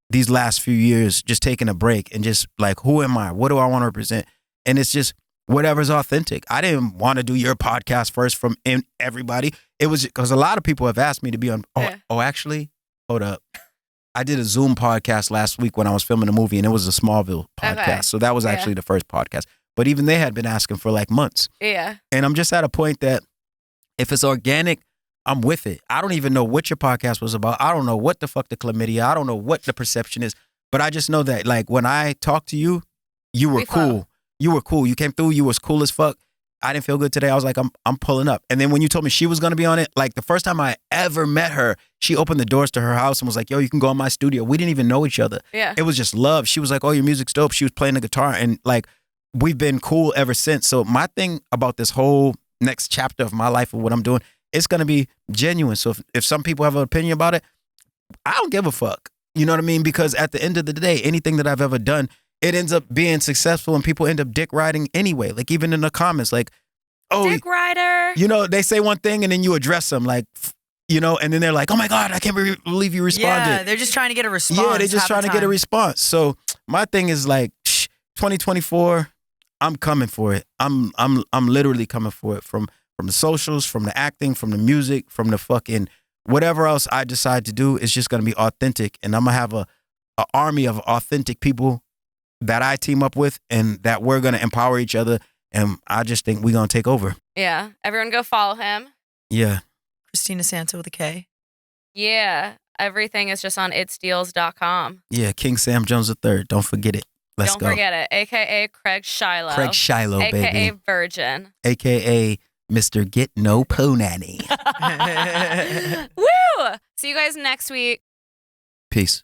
these last few years, just taking a break and just like, who am I? What do I want to represent? And it's just whatever's authentic. I didn't want to do your podcast first from everybody. It was because a lot of people have asked me to be on. Actually, hold up. I did a Zoom podcast last week when I was filming a movie, and it was a Smallville podcast. Okay. So that was actually the first podcast. But even they had been asking for like months. Yeah. And I'm just at a point that if it's organic, I'm with it. I don't even know what your podcast was about. I don't know what the fuck the chlamydia. I don't know what the perception is. But I just know that, like, when I talked to you, you were cool. You were cool. You came through. You was cool as fuck. I didn't feel good today. I was like, I'm pulling up. And then when you told me she was going to be on it, like the first time I ever met her, she opened the doors to her house and was like, yo, you can go in my studio. We didn't even know each other. Yeah. It was just love. She was like, oh, your music's dope. She was playing the guitar. And like, we've been cool ever since. So my thing about this whole next chapter of my life of what I'm doing, it's going to be genuine. So if some people have an opinion about it, I don't give a fuck. You know what I mean? Because at the end of the day, anything that I've ever done, it ends up being successful and people end up dick riding anyway. Like even in the comments, like, oh, dick rider. You know, they say one thing and then you address them like, you know, and then they're like, oh my God, I can't believe you responded. Yeah, they're just trying to get a response. Yeah, they're just trying to get a response. So my thing is like, 2024, I'm coming for it. I'm literally coming for it from the socials, from the acting, from the music, from the fucking whatever else I decide to do. It's just gonna be authentic, and I'm gonna have a army of authentic people that I team up with, and that we're gonna empower each other. And I just think we're gonna take over. Yeah, everyone go follow him. Yeah, Kristina Santa with a K. Yeah, everything is just on xdeels.com. Yeah, King Sam Jones III. Don't forget it. Let's go. Don't forget it. AKA Craig Shiloh. Craig Shiloh, AKA baby. AKA Virgin. AKA Mr. Get No Poo Nanny. Woo! See you guys next week. Peace.